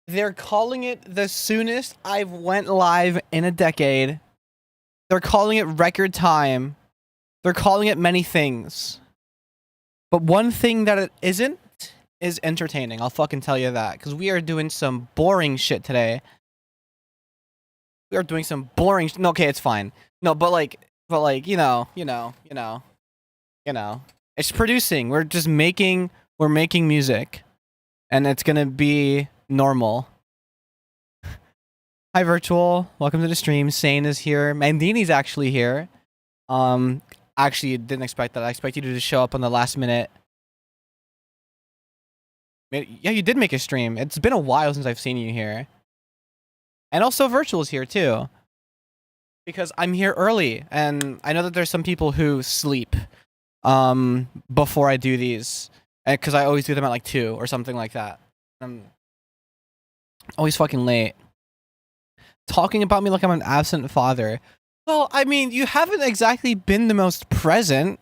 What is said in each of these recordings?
They're calling it the soonest I've went live in a decade. They're calling it record time. They're calling it many things. But one thing that it isn't is entertaining. I'll fucking tell you that. Because we are doing some boring shit today. We are doing some boring no, okay, it's fine. No, but like, you know. It's producing. We're making music. And it's gonna be normal. Hi, Virtual. Welcome to the stream. Sane is here. Mandini's actually here. Actually, didn't expect that. I expected you to show up on the last minute. Yeah, you did make a stream. It's been a while since I've seen you here. And also, Virtual's here, too. Because I'm here early, and I know that there's some people who sleep before I do these. Because I always do them at like 2 or something like that. I'm always fucking late. Talking about me like I'm an absent father. Well, I mean, you haven't exactly been the most present.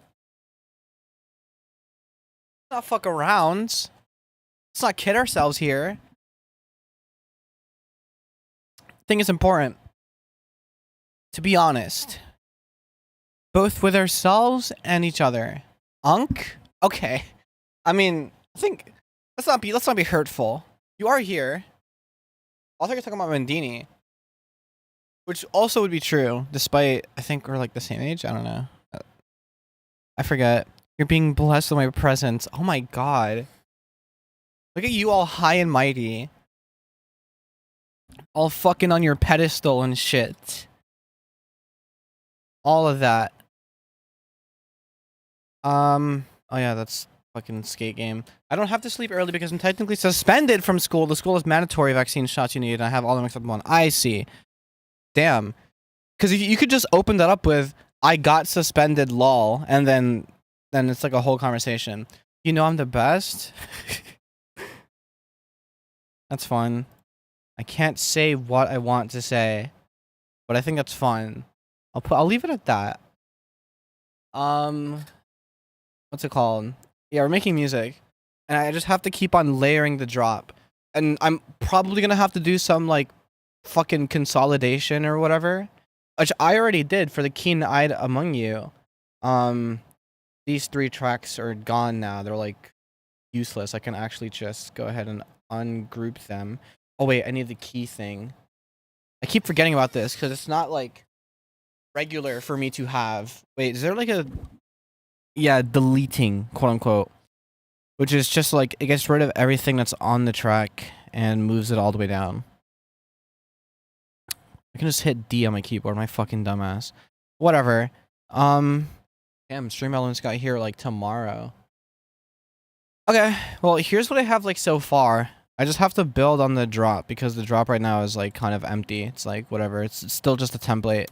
Let's not fuck around. Let's not kid ourselves here. I think it's important to be honest. Both with ourselves and each other. Unk? Okay. I mean, I think let's not be hurtful. You are here. I think you're talking about Mandini. Which also would be true, despite, I think we're like the same age? I don't know. I forget. You're being blessed with my presence. Oh my god. Look at you all high and mighty. All fucking on your pedestal and shit. All of that. Oh yeah, that's fucking skate game. I don't have to sleep early because I'm technically suspended from school. The school is mandatory vaccine shots you need, and I have all them except one. I see. Damn. Because you could just open that up with, I got suspended lol, and then it's like a whole conversation. You know I'm the best? That's fun. I can't say what I want to say, but I think that's fun. I'll leave it at that. What's it called? Yeah, we're making music, and I just have to keep on layering the drop. And I'm probably gonna have to do some like fucking consolidation or whatever, which I already did for the keen-eyed among you. These 3 tracks are gone now. They're like useless. I can actually just go ahead and ungroup them. Oh wait, I need the key thing. I keep forgetting about this because it's not like regular for me to have. Wait, is there like a deleting, quote unquote, which is just like it gets rid of everything that's on the track and moves it all the way down. I can just hit D on my keyboard, my fucking dumbass. Whatever. Damn, Stream Elements got here like tomorrow. Okay, well, here's what I have like so far. I just have to build on the drop because the drop right now is like kind of empty. It's like whatever. It's still just a template.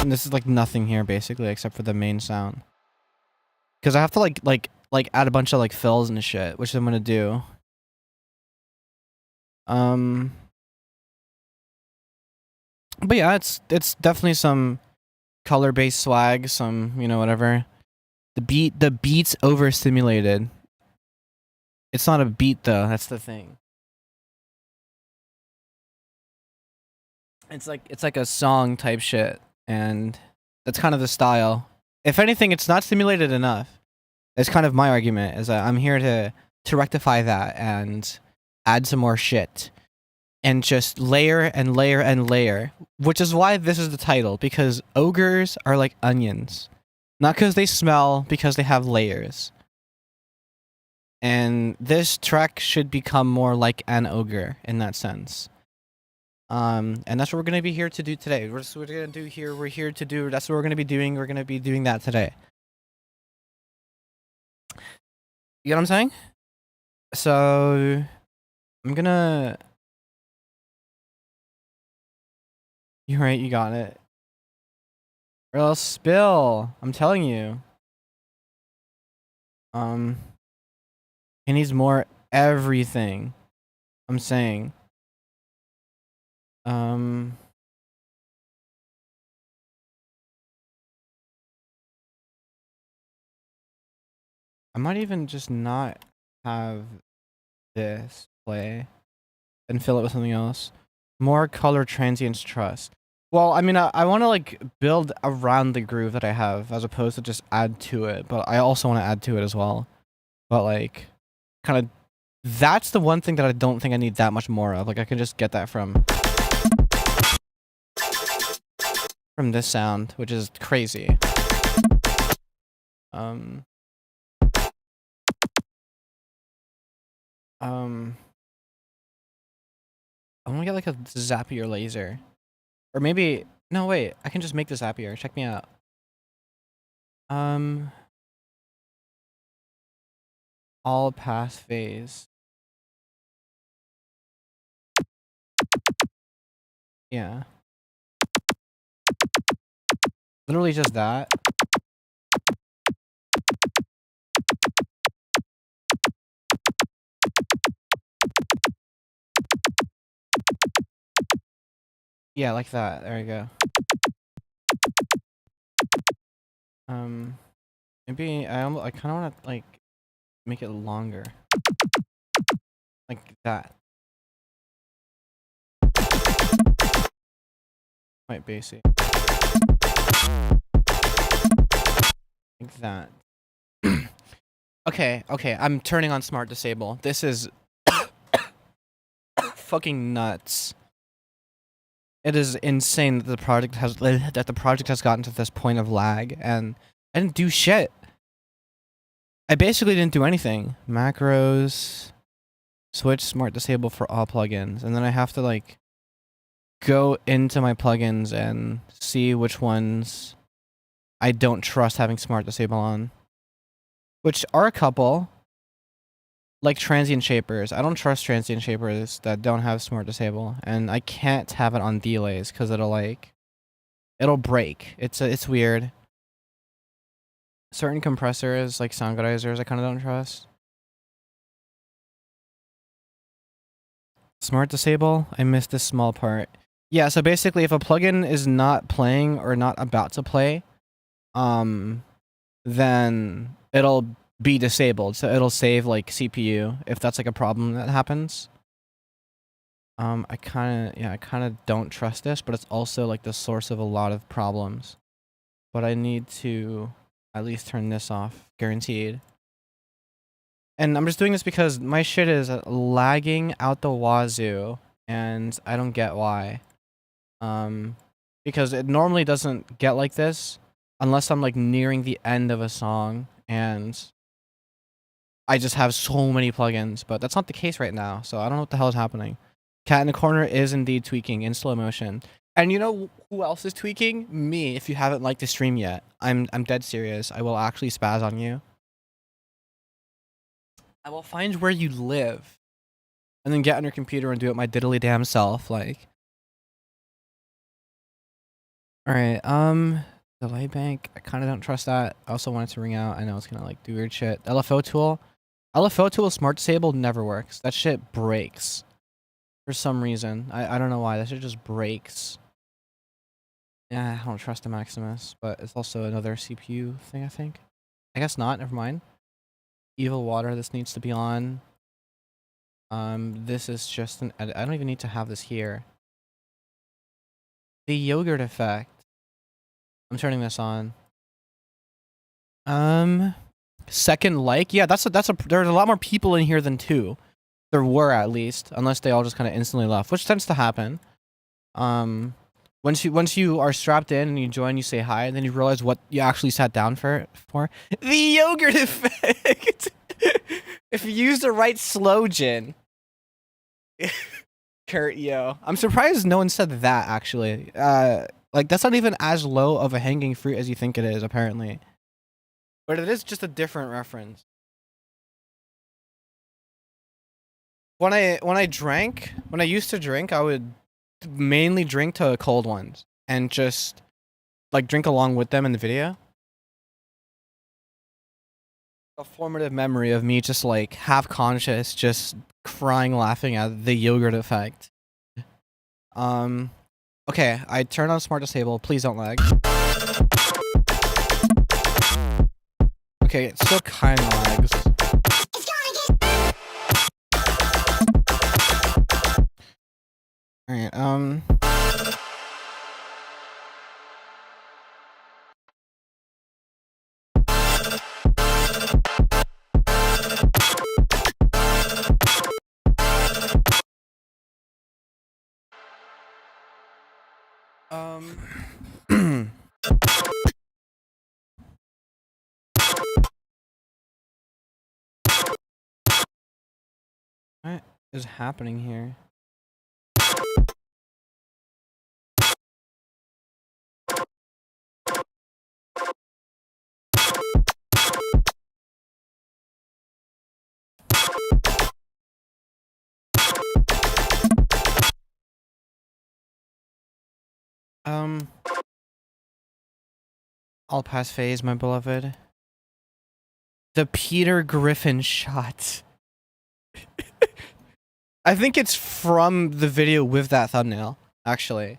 And this is like nothing here basically except for the main sound. Because I have to like add a bunch of like fills and shit, which I'm gonna do. But yeah, it's definitely some color-based swag, some, you know, whatever. The beat's overstimulated. It's not a beat though, that's the thing. It's like a song type shit, and that's kind of the style. If anything, it's not stimulated enough. It's kind of my argument, is that I'm here to rectify that and add some more shit. And just layer and layer and layer. Which is why this is the title, because ogres are like onions. Not because they smell, because they have layers. And this track should become more like an ogre in that sense. And that's what we're gonna be here to do today. That's what we're gonna do here. We're here to do. That's what we're gonna be doing. We're gonna be doing that today. You know what I'm saying? So I'm gonna. You're right. You got it. Or else spill. I'm telling you. He needs more everything. I'm saying. Um. I might even just not have this play and fill it with something else. More color transients trust. Well, I mean, I want to like build around the groove that I have as opposed to just add to it. But I also want to add to it as well. But like, kind of, that's the one thing that I don't think I need that much more of. Like, I can just get that from this sound, which is crazy. Um. I want to get like a Zapier laser. Or maybe, no, wait, I can just make the Zapier. Check me out. All pass phase. Yeah. Literally just that. Yeah, like that. There we go. Maybe I kind of want to like make it longer. Like that. Quite basic. Like that. Okay, I'm turning on smart disable. This is fucking nuts. It is insane that the project has gotten to this point of lag, and I didn't do shit. I basically didn't do anything. Macros, switch smart disable for all plugins, and then I have to like go into my plugins and see which ones I don't trust having smart disable on, which are a couple. Like transient shapers. I don't trust transient shapers that don't have smart disable, and I can't have it on delays because it'll break. It's weird. Certain compressors like soundgradizers I kind of don't trust. Smart disable. I missed this small part. Yeah, so basically if a plugin is not playing or not about to play, then it'll be disabled. So it'll save like CPU if that's like a problem that happens. I kind of don't trust this, but it's also like the source of a lot of problems. But I need to at least turn this off, guaranteed. And I'm just doing this because my shit is lagging out the wazoo, and I don't get why. Because it normally doesn't get like this unless I'm like nearing the end of a song and I just have so many plugins, but that's not the case right now, so I don't know what the hell is happening. Cat in the corner is indeed tweaking in slow motion. And you know who else is tweaking? Me, if you haven't liked the stream yet. I'm dead serious. I will actually spaz on you. I will find where you live and then get on your computer and do it my diddly damn self, like. Alright, delay bank. I kinda don't trust that. I also want it to ring out. I know it's gonna like do weird shit. LFO tool. LFO tool smart disabled never works. That shit breaks. For some reason. I don't know why. That shit just breaks. Yeah, I don't trust the Maximus, but it's also another CPU thing, I think. I guess not, never mind. Evil water, this needs to be on. This is just an edit. I don't even need to have this here. The yogurt effect. I'm turning this on. Second like, yeah, there's a lot more people in here than 2. There were at least, unless they all just kind of instantly left, which tends to happen. Once you are strapped in and you join, you say hi, and then you realize what you actually sat down for. The yogurt effect. If you use the right slogan. Kurt, yo, I'm surprised no one said that actually. Like that's not even as low of a hanging fruit as you think it is, apparently. But it is just a different reference. when I used to drink, I would mainly drink to cold ones and just like drink along with them in the video. A formative memory of me just like half conscious, just crying, laughing at the yogurt effect. Um, okay, I turned on smart disable. Please don't lag. Okay, it still kind of lags. All right. What is happening here? I'll pass phase, my beloved. The Peter Griffin shot. I think it's from the video with that thumbnail, actually.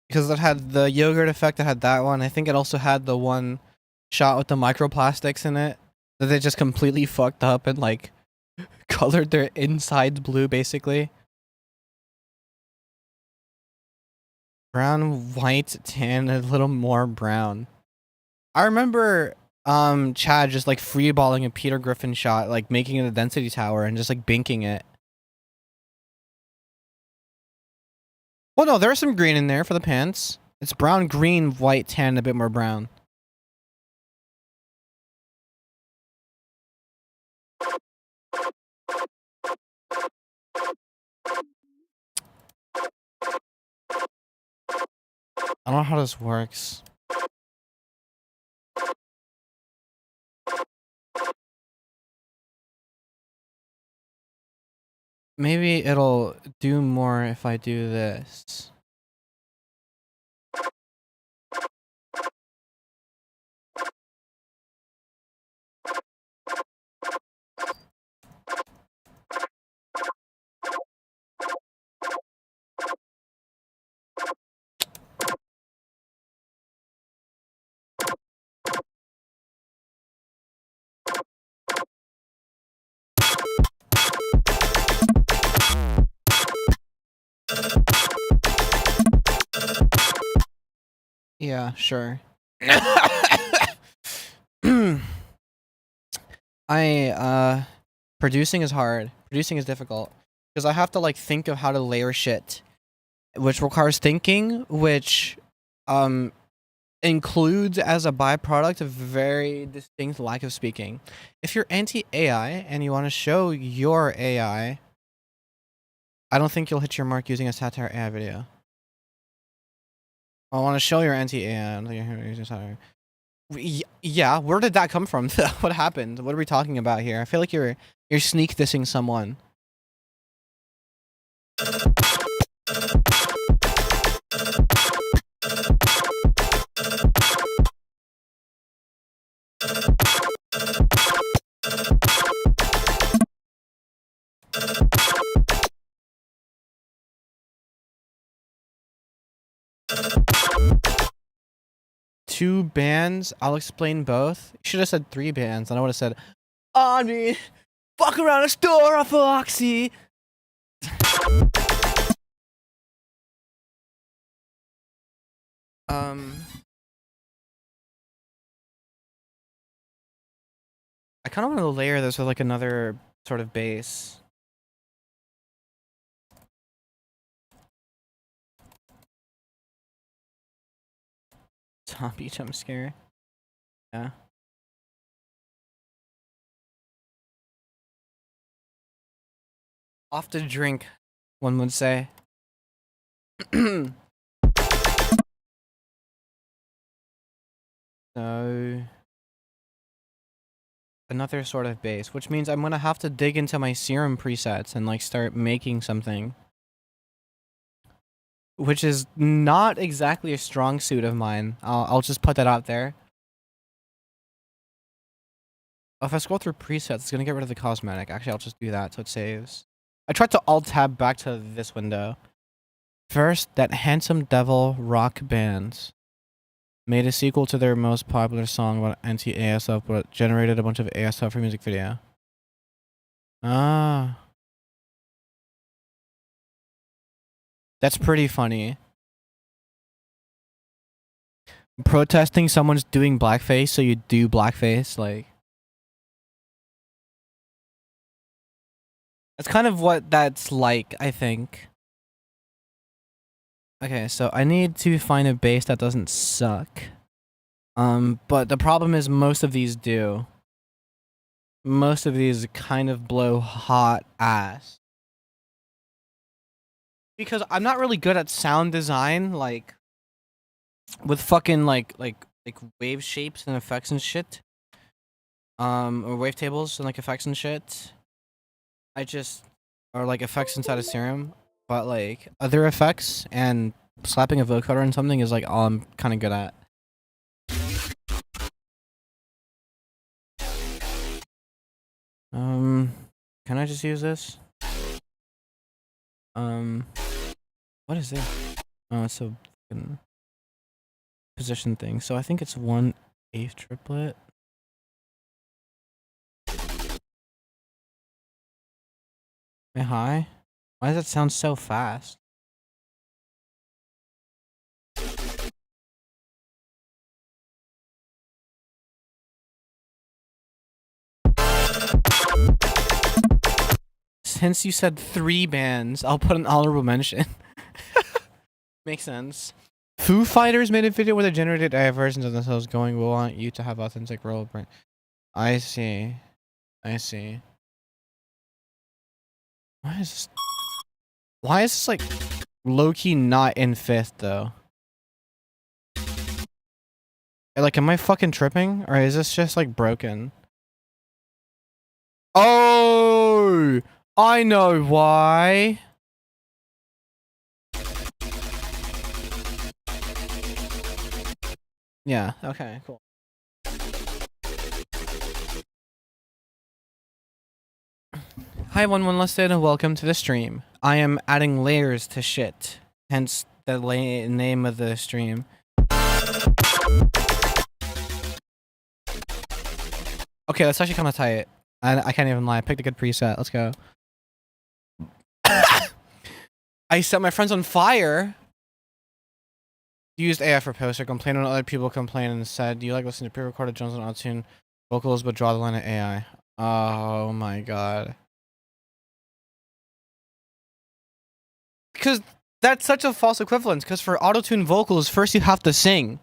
Because it had the yogurt effect, it had that one. I think it also had the one shot with the microplastics in it that they just completely fucked up and like colored their insides blue, basically. Brown, white, tan, a little more brown. I remember Chad just like freeballing a Peter Griffin shot, like making it a density tower and just like binking it. Well, no, there's some green in there for the pants. It's brown, green, white, tan, a bit more brown. I don't know how this works. Maybe it'll do more if I do this. Yeah, sure. Producing is hard. Producing is difficult because I have to like think of how to layer shit, which requires thinking, which includes as a byproduct a very distinct lack of speaking. If you're anti-AI and you want to show your AI, I don't think you'll hit your mark using a satire AI video. I want to show your anti-AI. I don't think you're using satire. Yeah, where did that come from? What happened? What are we talking about here? I feel like you're sneak dissing someone. Two bands. I'll explain both. You should have said three bands, and I would have said, I mean, fuck around a store off of Oxy. I kind of want to layer this with like another sort of base. Zombie jump scare. Yeah. Off to drink, one would say. So another sort of base, which means I'm gonna have to dig into my serum presets and like start making something. Which is not exactly a strong suit of mine. I'll just put that out there. If I scroll through presets, it's gonna get rid of the cosmetic. Actually, I'll just do that so it saves. I tried to alt-tab back to this window. First, that handsome devil rock band made a sequel to their most popular song about anti-ASF, but generated a bunch of ASF for music video. Ah. That's pretty funny. Protesting someone's doing blackface, so you do blackface, like... That's kind of what that's like, I think. Okay, so I need to find a base that doesn't suck. But the problem is most of these do. Most of these kind of blow hot ass. Because I'm not really good at sound design, like with fucking like wave shapes and effects and shit. Or wavetables and like effects and shit. Or like effects inside of Serum. But like other effects and slapping a vocoder on something is like all I'm kind of good at. Can I just use this? What is it? Oh, it's a fucking position thing. So I think it's 1/8 triplet. Hey, hi. Why does it sound so fast? Since you said 3 bands, I'll put an honorable mention. Makes sense. Foo Fighters made a video where they generated AI versions of themselves going, "We want you to have authentic role print." I see. I see. Why is this like low-key not in 5th though? Like, am I fucking tripping? Or is this just like broken? Oh! I know why. Yeah, okay, cool. Hi, one listed, and welcome to the stream. I am adding layers to shit, hence the name of the stream. Okay, that's actually kind of tight. I can't even lie. I picked a good preset. Let's go. I set my friends on fire. Used AI for poster. Complained when other people complained and said, "Do you like listening to pre-recorded Jones and auto-tune vocals, but draw the line at AI?" Oh my god. Because that's such a false equivalence. Because for auto-tune vocals, first you have to sing.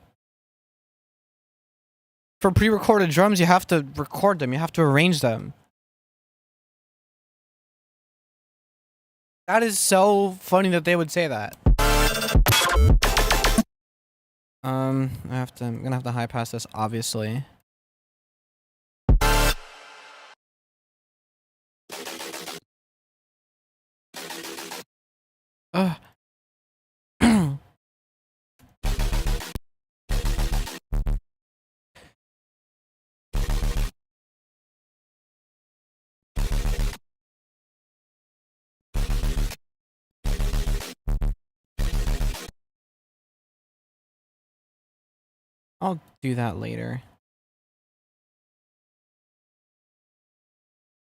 For pre-recorded drums, you have to record them. You have to arrange them. That is so funny that they would say that. I'm gonna have to high pass this, obviously. Ugh. I'll do that later.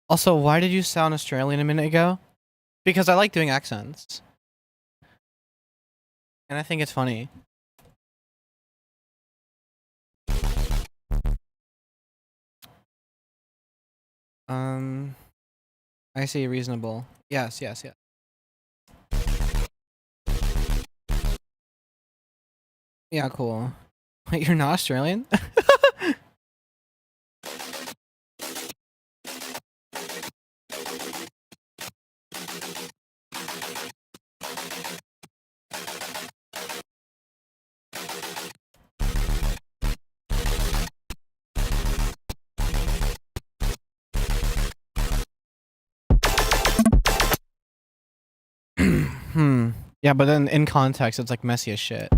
Also, why did you sound Australian a minute ago? Because I like doing accents. And I think it's funny. I see reasonable. Yes. Yeah, cool. Wait, you're not Australian? Yeah, but then in context, it's like messy as shit.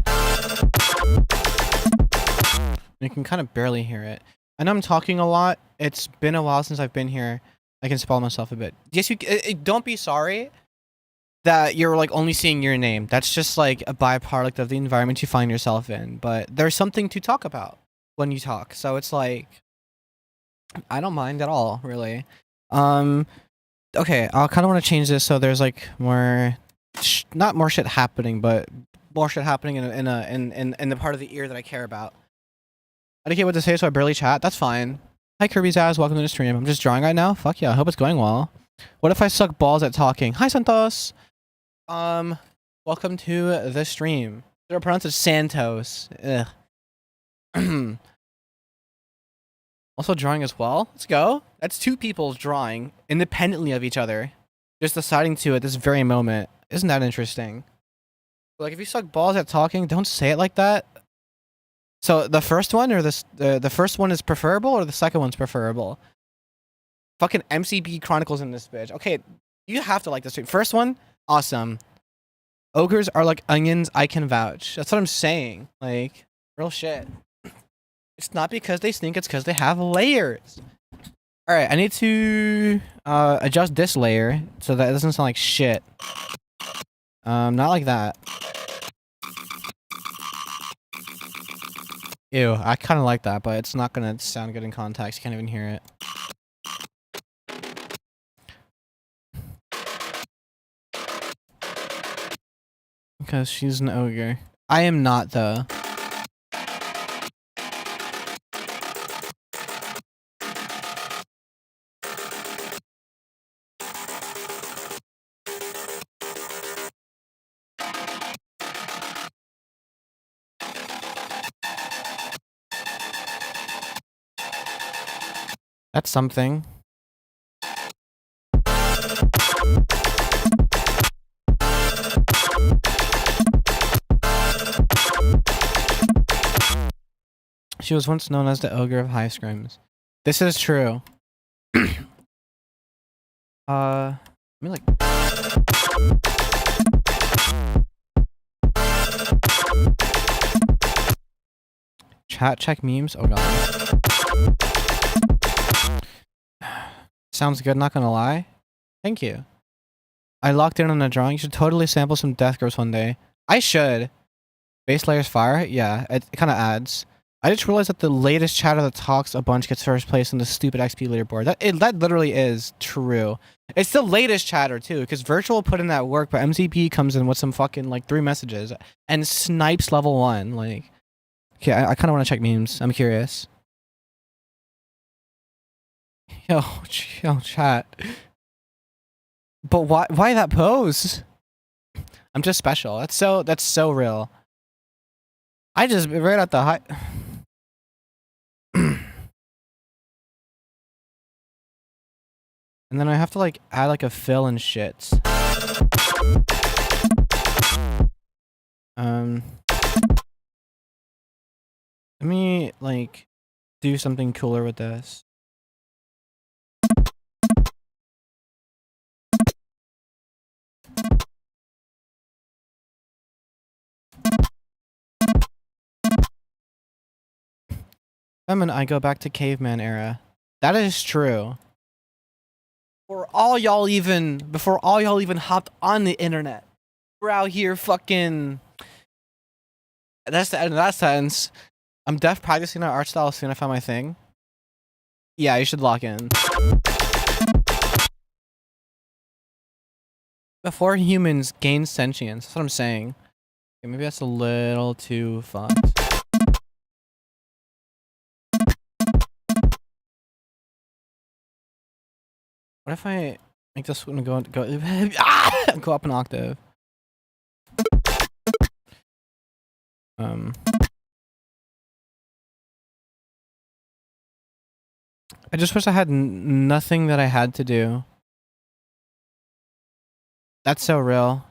You can kind of barely hear it. I know I'm talking a lot. It's been a while since I've been here. I can spell myself a bit. Yes, you. Don't be sorry that you're like only seeing your name. That's just like a byproduct of the environment you find yourself in. But there's something to talk about when you talk. So it's like I don't mind at all, really. Okay, I kind of want to change this so there's like more, not more shit happening, but more shit happening in the part of the ear that I care about. I didn't get what to say, so I barely chat. That's fine. Hi, Kirby's ass. Welcome to the stream. I'm just drawing right now. Fuck yeah. I hope it's going well. What if I suck balls at talking? Hi, Santos. Welcome to the stream. Did I pronounce it Santos? Ugh. Also drawing as well. Let's go. That's two people drawing independently of each other, just deciding to at this very moment. Isn't that interesting? Like, if you suck balls at talking, don't say it like that. So the first one or the first one is preferable or the second one's preferable? Fucking MCB Chronicles in this bitch. Okay, you have to like this. First one, awesome. Ogres are like onions. I can vouch. That's what I'm saying. Like, real shit. It's not because they stink. It's because they have layers. All right, I need to adjust this layer so that it doesn't sound like shit. Not like that. Ew, I kind of like that, but it's not gonna sound good in context. You can't even hear it. Because she's an ogre. I am not, though. That's something. She was once known as the ogre of high scrims. This is true. Let me like. Chat check memes. Oh god. Sounds good. Not gonna lie. Thank you. I locked in on a drawing. You should totally sample some death grips one day. I should. Base layers fire. Yeah, it kind of adds. I just realized that the latest chatter that talks a bunch gets first place in the stupid XP leaderboard. That literally is true. It's the latest chatter too, because Virtual put in that work, but MCP comes in with some fucking like 3 messages and snipes level 1. Like, okay, I kind of want to check memes. I'm curious. Yo, chat. But why that pose? I'm just special. That's so real. I just right at the high. And then I have to like add like a fill and shit. Let me like do something cooler with this. And I go back to caveman era. That is true. Before all y'all even hopped on the internet, we're out here fucking. That's the end of that sentence. I'm def practicing our art style as soon as I find my thing. Yeah, you should lock in. Before humans gain sentience. That's what I'm saying. Okay, maybe that's a little too fucked. What if I make this one go up an octave? I just wish I had nothing that I had to do. That's so real.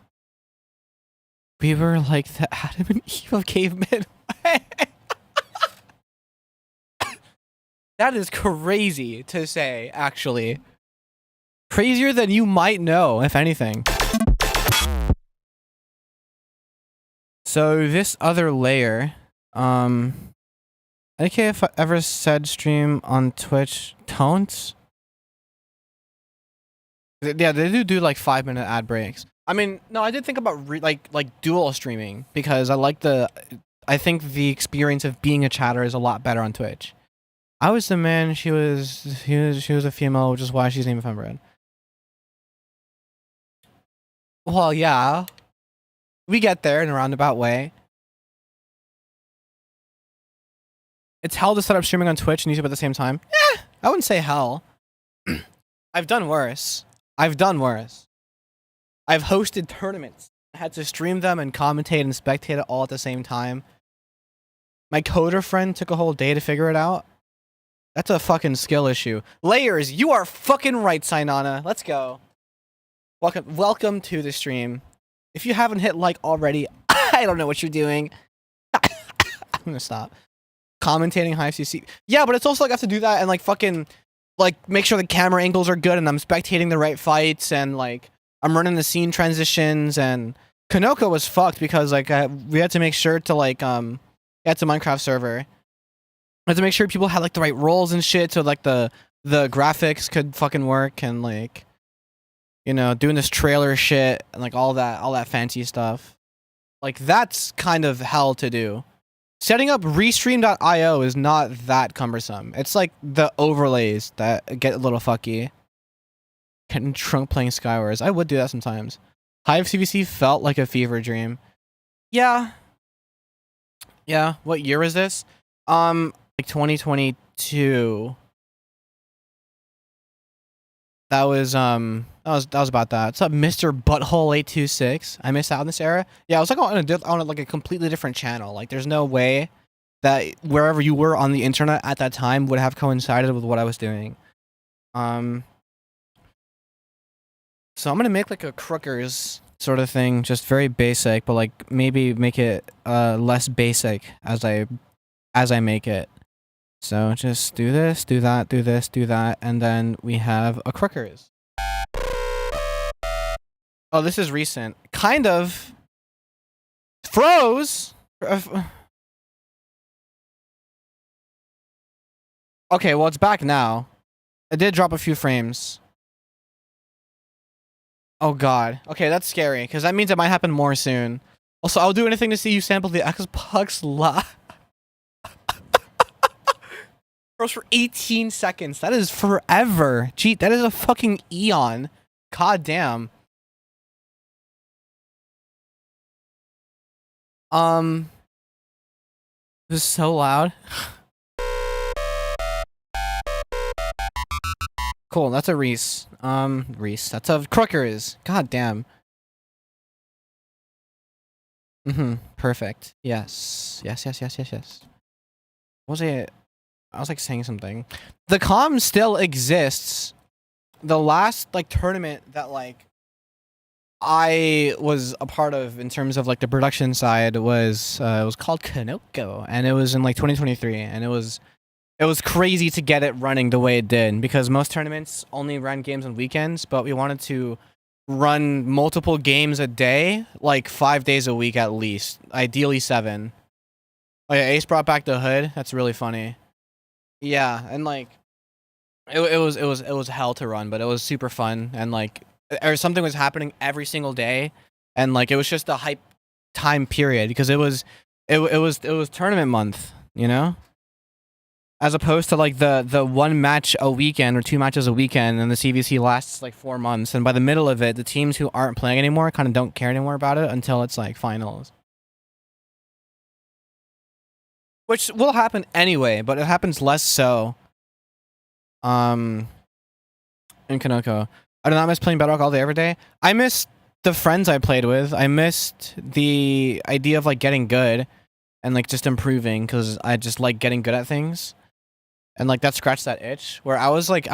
We were like the Adam and Eve of cavemen. That is crazy to say, actually. Crazier than you might know, if anything. So this other layer, I think if I ever said stream on Twitch, don't. Yeah, they do like 5-minute ad breaks. I mean, no, I did think about like dual streaming because I think the experience of being a chatter is a lot better on Twitch. I was the man, she was a female, which is why she's named fembread. Well, yeah, we get there in a roundabout way. It's hell to set up streaming on Twitch and YouTube at the same time. Yeah, I wouldn't say hell. I've done worse. I've hosted tournaments. I had to stream them and commentate and spectate it all at the same time. My coder friend took a whole day to figure it out. That's a fucking skill issue. Layers, you are fucking right, Sainana. Let's go. Welcome to the stream. If you haven't hit like already, I don't know what you're doing. I'm gonna stop. Commentating high CC. Yeah, but it's also like I have to do that and like fucking like make sure the camera angles are good and I'm spectating the right fights and like I'm running the scene transitions and Kanoko was fucked because like we had to make sure to like it's a Minecraft server. We had to make sure people had like the right roles and shit so like the graphics could fucking work and like you know doing this trailer shit and like all that fancy stuff. Like that's kind of hell to do. Setting up restream.io is not that cumbersome. It's like the overlays that get a little fucky. Getting drunk playing Skywars. I would do that sometimes. Hive CVC felt like a fever dream. Yeah. Yeah. What year is this? Like 2022. That was about that. What's up, Mr. Butthole 826? I missed out on this era. Yeah, I was like on like a completely different channel. Like, there's no way that wherever you were on the internet at that time would have coincided with what I was doing. So I'm gonna make like a Crookers sort of thing, just very basic, but like maybe make it less basic as I make it. So just do this, do that, do this, do that, and then we have a Crookers. Oh, this is recent. Kind of. Froze? Okay, well, it's back now. It did drop a few frames. Oh, God. Okay, that's scary, because that means it might happen more soon. Also, I'll do anything to see you sample the Xbox Live. Froze for 18 seconds. That is forever. Gee, that is a fucking eon. God damn. This is so loud. Cool, that's a Reese. Reese. That's a Crookers. God damn. Perfect. Yes. Yes. What was it? I was like saying something. The comm still exists. The last like tournament that like I was a part of in terms of like the production side was it was called Kanoko and it was in like 2023 and it was crazy to get it running the way it did because most tournaments only ran games on weekends, but we wanted to run multiple games a day, like 5 days a week at least, ideally 7. Oh yeah, Ace brought back the hood. That's really funny. Yeah, and like it was hell to run, but it was super fun and like or something was happening every single day and like it was just a hype time period because it was tournament month, you know? As opposed to like the one match a weekend or 2 matches a weekend and the CVC lasts like 4 months and by the middle of it the teams who aren't playing anymore kind of don't care anymore about it until it's like finals. Which will happen anyway, but it happens less so. In Kanoko. I do not miss playing Bedrock all day every day. I miss the friends I played with. I missed the idea of like getting good and like just improving because I just like getting good at things. And like that scratched that itch where I was like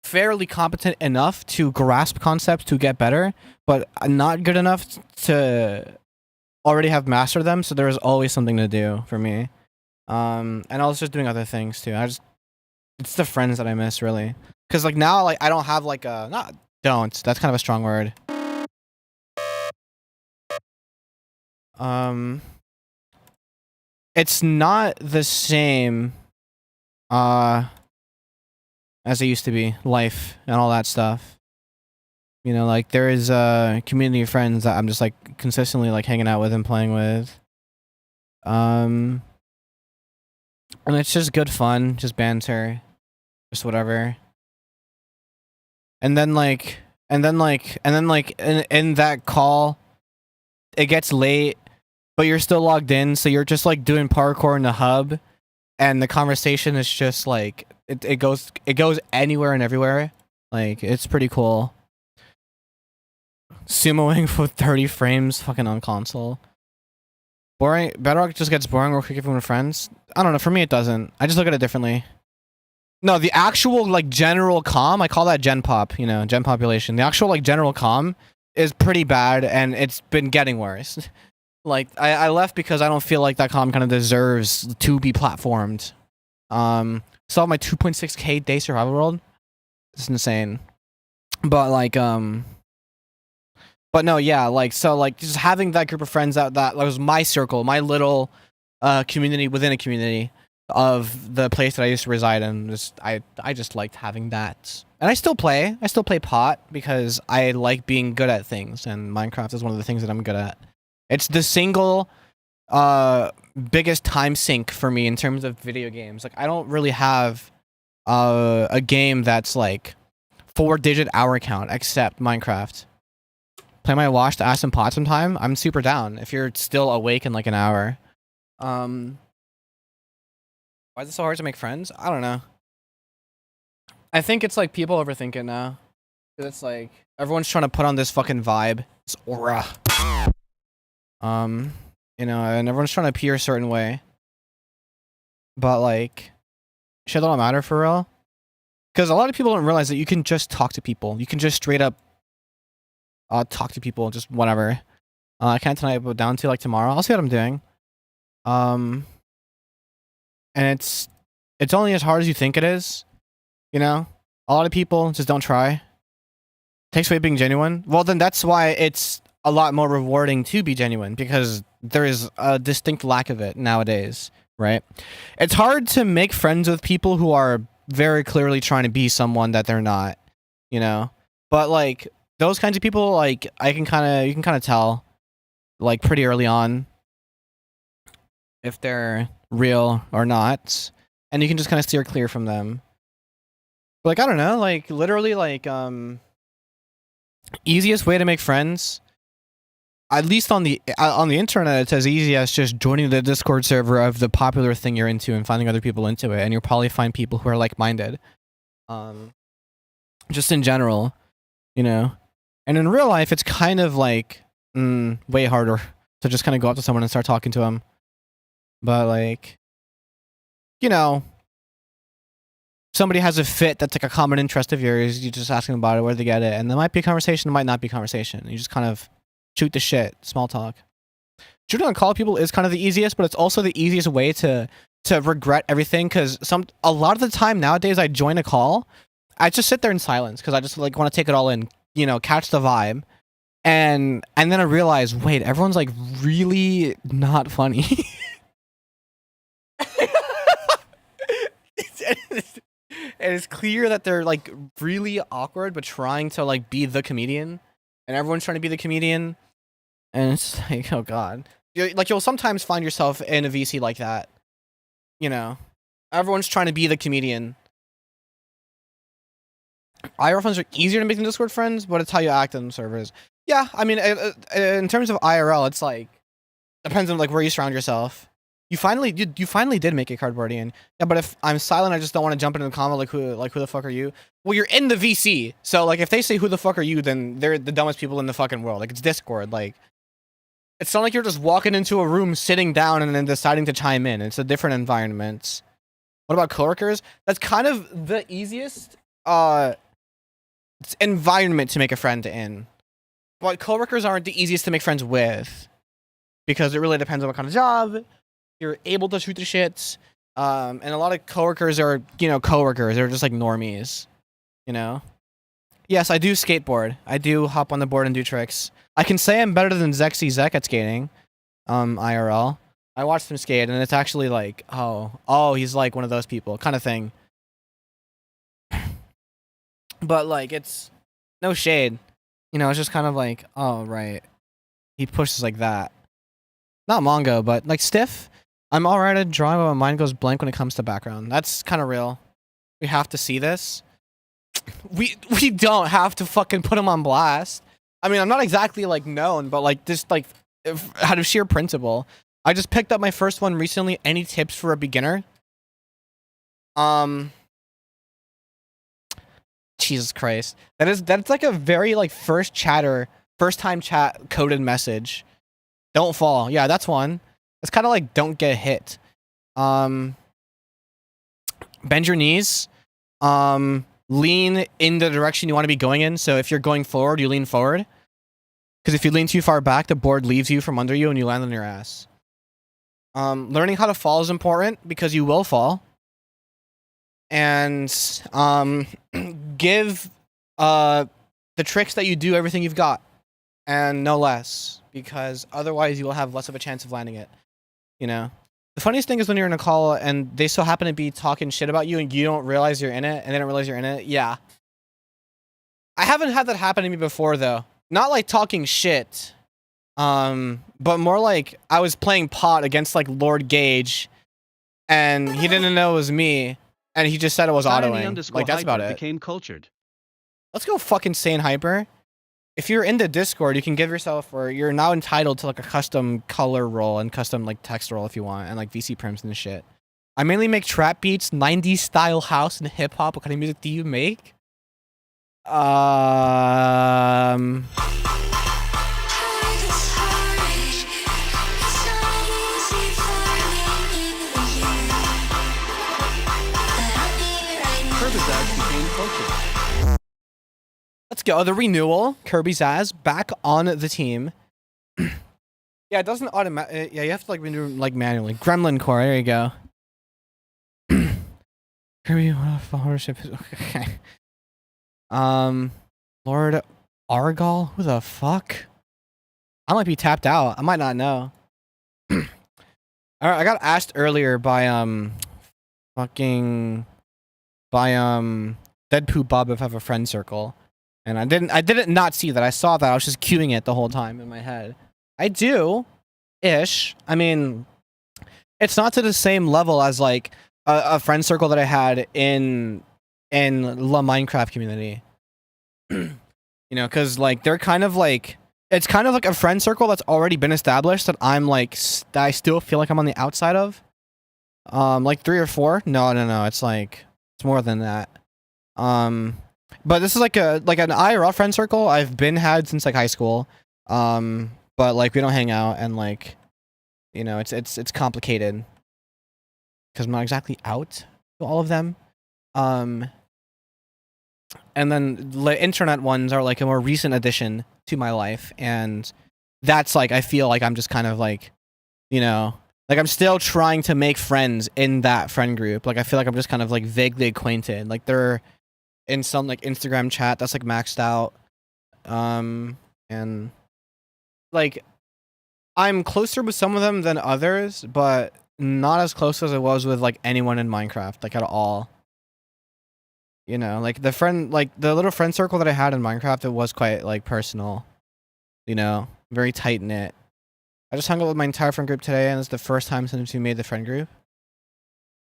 fairly competent enough to grasp concepts to get better, but not good enough to already have mastered them, so there was always something to do for me. And I was just doing other things too. It's the friends that I miss really. Cause like now like I don't have like a that's kind of a strong word. It's not the same as it used to be, life and all that stuff. You know, like there is a community of friends that I'm just like consistently like hanging out with and playing with. And it's just good fun, just banter, just whatever. And then in that call, it gets late, but you're still logged in, so you're just like doing parkour in the hub, and the conversation is just like it goes anywhere and everywhere. Like it's pretty cool. Sumoing for 30 frames, fucking on console. Boring. Bedrock just gets boring real quick if we're friends. I don't know. For me, it doesn't. I just look at it differently. No, the actual like general comm, I call that gen pop. You know, gen population. The actual like general comm is pretty bad, and it's been getting worse. Like I left because I don't feel like that comm kind of deserves to be platformed. Saw my 2.6K day survival world. It's insane. But like but no, yeah, like so like just having that group of friends that was my circle, my little community within a community of the place that I used to reside in. I just liked having that. And I still play pot because I like being good at things, and Minecraft is one of the things that I'm good at. It's the single biggest time sink for me in terms of video games. Like I don't really have a game that's like 4-digit hour count except Minecraft. Play my wash to ask some pot sometime. I'm super down if you're still awake in like an hour. Why is it so hard to make friends? I don't know. I think it's like people overthink it now. It's like everyone's trying to put on this fucking vibe. This aura. You know, and everyone's trying to appear a certain way. But like, shit don't matter for real. Because a lot of people don't realize that you can just talk to people. You can just straight up talk to people, just whatever. I can't tonight, but down to like tomorrow. I'll see what I'm doing. And it's only as hard as you think it is. You know, a lot of people just don't try. Takes away being genuine. Well, then that's why it's a lot more rewarding to be genuine, because there is a distinct lack of it nowadays, right? It's hard to make friends with people who are very clearly trying to be someone that they're not, you know? But like those kinds of people, like you can kind of tell like pretty early on if they're real or not, and you can just kind of steer clear from them. But, like I don't know, like literally like easiest way to make friends, at least on the internet, it's as easy as just joining the Discord server of the popular thing you're into and finding other people into it, and you'll probably find people who are like-minded. Just in general, you know. And in real life, it's kind of like way harder to just kind of go up to someone and start talking to them. But like, you know, somebody has a fit that's like a common interest of yours, you just ask them about it, where they get it, and there might be a conversation, there might not be a conversation. You just kind of shoot the shit, small talk. Shooting on call people is kind of the easiest, but it's also the easiest way to regret everything, because a lot of the time nowadays I join a call, I just sit there in silence because I just like want to take it all in, you know, catch the vibe, and then I realize, wait, everyone's like really not funny. And it's clear that they're like really awkward, but trying to like be the comedian, and everyone's trying to be the comedian, and it's like, oh god, you'll sometimes find yourself in a VC like that, you know, everyone's trying to be the comedian. IRL friends are easier to make than Discord friends, but it's how you act on servers. Yeah, I mean, in terms of IRL, it's like depends on like where you surround yourself. You finally did make a cardboardian. Yeah, but if I'm silent, I just don't want to jump into the comment like who the fuck are you? Well, you're in the VC, so like if they say who the fuck are you, then they're the dumbest people in the fucking world. Like it's Discord. Like it's not like you're just walking into a room, sitting down, and then deciding to chime in. It's a different environment. What about coworkers? That's kind of the easiest environment to make a friend in. But coworkers aren't the easiest to make friends with, because it really depends on what kind of job. You're able to shoot the shits, and a lot of coworkers are, you know, coworkers. They're just like normies, you know. Yes, I do skateboard. I do hop on the board and do tricks. I can say I'm better than Zek at skating. IRL. I watched him skate, and it's actually like, oh, he's like one of those people, kind of thing. But like, it's no shade, you know. It's just kind of like, oh right, he pushes like that. Not Mongo, but like stiff. I'm alright at drawing, but my mind goes blank when it comes to background. That's kind of real. We have to see this. We don't have to fucking put him on blast. I mean, I'm not exactly like known, but like just like out of sheer principle. I just picked up my first one recently. Any tips for a beginner? Jesus Christ. That's like a very like first time chat coded message. Don't fall. Yeah, that's one. It's kind of like don't get hit. Bend your knees. Lean in the direction you want to be going in. So if you're going forward, you lean forward. Because if you lean too far back, the board leaves you from under you and you land on your ass. Learning how to fall is important because you will fall. And give the tricks that you do everything you've got. And no less. Because otherwise you will have less of a chance of landing it. You know? The funniest thing is when you're in a call and they so happen to be talking shit about you and you don't realize you're in it and they don't realize you're in it. Yeah. I haven't had that happen to me before though. Not like talking shit. But more like I was playing pot against like Lord Gage and he didn't know it was me and he just said it was autoing. Like that's about it. Became cultured. Let's go fucking sane hyper. If you're into Discord, you can give yourself, or you're now entitled to like a custom color roll and custom like text roll if you want, and like VC prims and shit. I mainly make trap beats, 90s style house and hip hop. What kind of music do you make? Let's go. The renewal. Kirby's ass back on the team. Yeah, it doesn't automatic. Yeah, you have to like renew like manually. Gremlin core. There you go. Kirby, what followership is okay. Lord Argal. Who the fuck? I might be tapped out. I might not know. All right, I got asked earlier by Deadpoo Bob if I have a friend circle. And I didn't not see that. I saw that. I was just queuing it the whole time in my head. I do, ish. I mean, it's not to the same level as like a friend circle that I had in La Minecraft community. You know, because like they're kind of like it's kind of like a friend circle that's already been established that I'm like that I still feel like I'm on the outside of. Like 3 or 4. No. It's like it's more than that. But this is like an IRL friend circle I've been had since like high school. But like we don't hang out and like, you know, it's complicated because I'm not exactly out to all of them. And then the internet ones are like a more recent addition to my life, and that's like I feel like I'm just kind of like, you know, like I'm still trying to make friends in that friend group. Like I feel like I'm just kind of like vaguely acquainted. Like they're in some like Instagram chat that's like maxed out. And like I'm closer with some of them than others, but not as close as I was with like anyone in Minecraft, like at all. You know, like the little friend circle that I had in Minecraft, it was quite like personal, you know, very tight knit. I just hung out with my entire friend group today, and it's the first time since we made the friend group.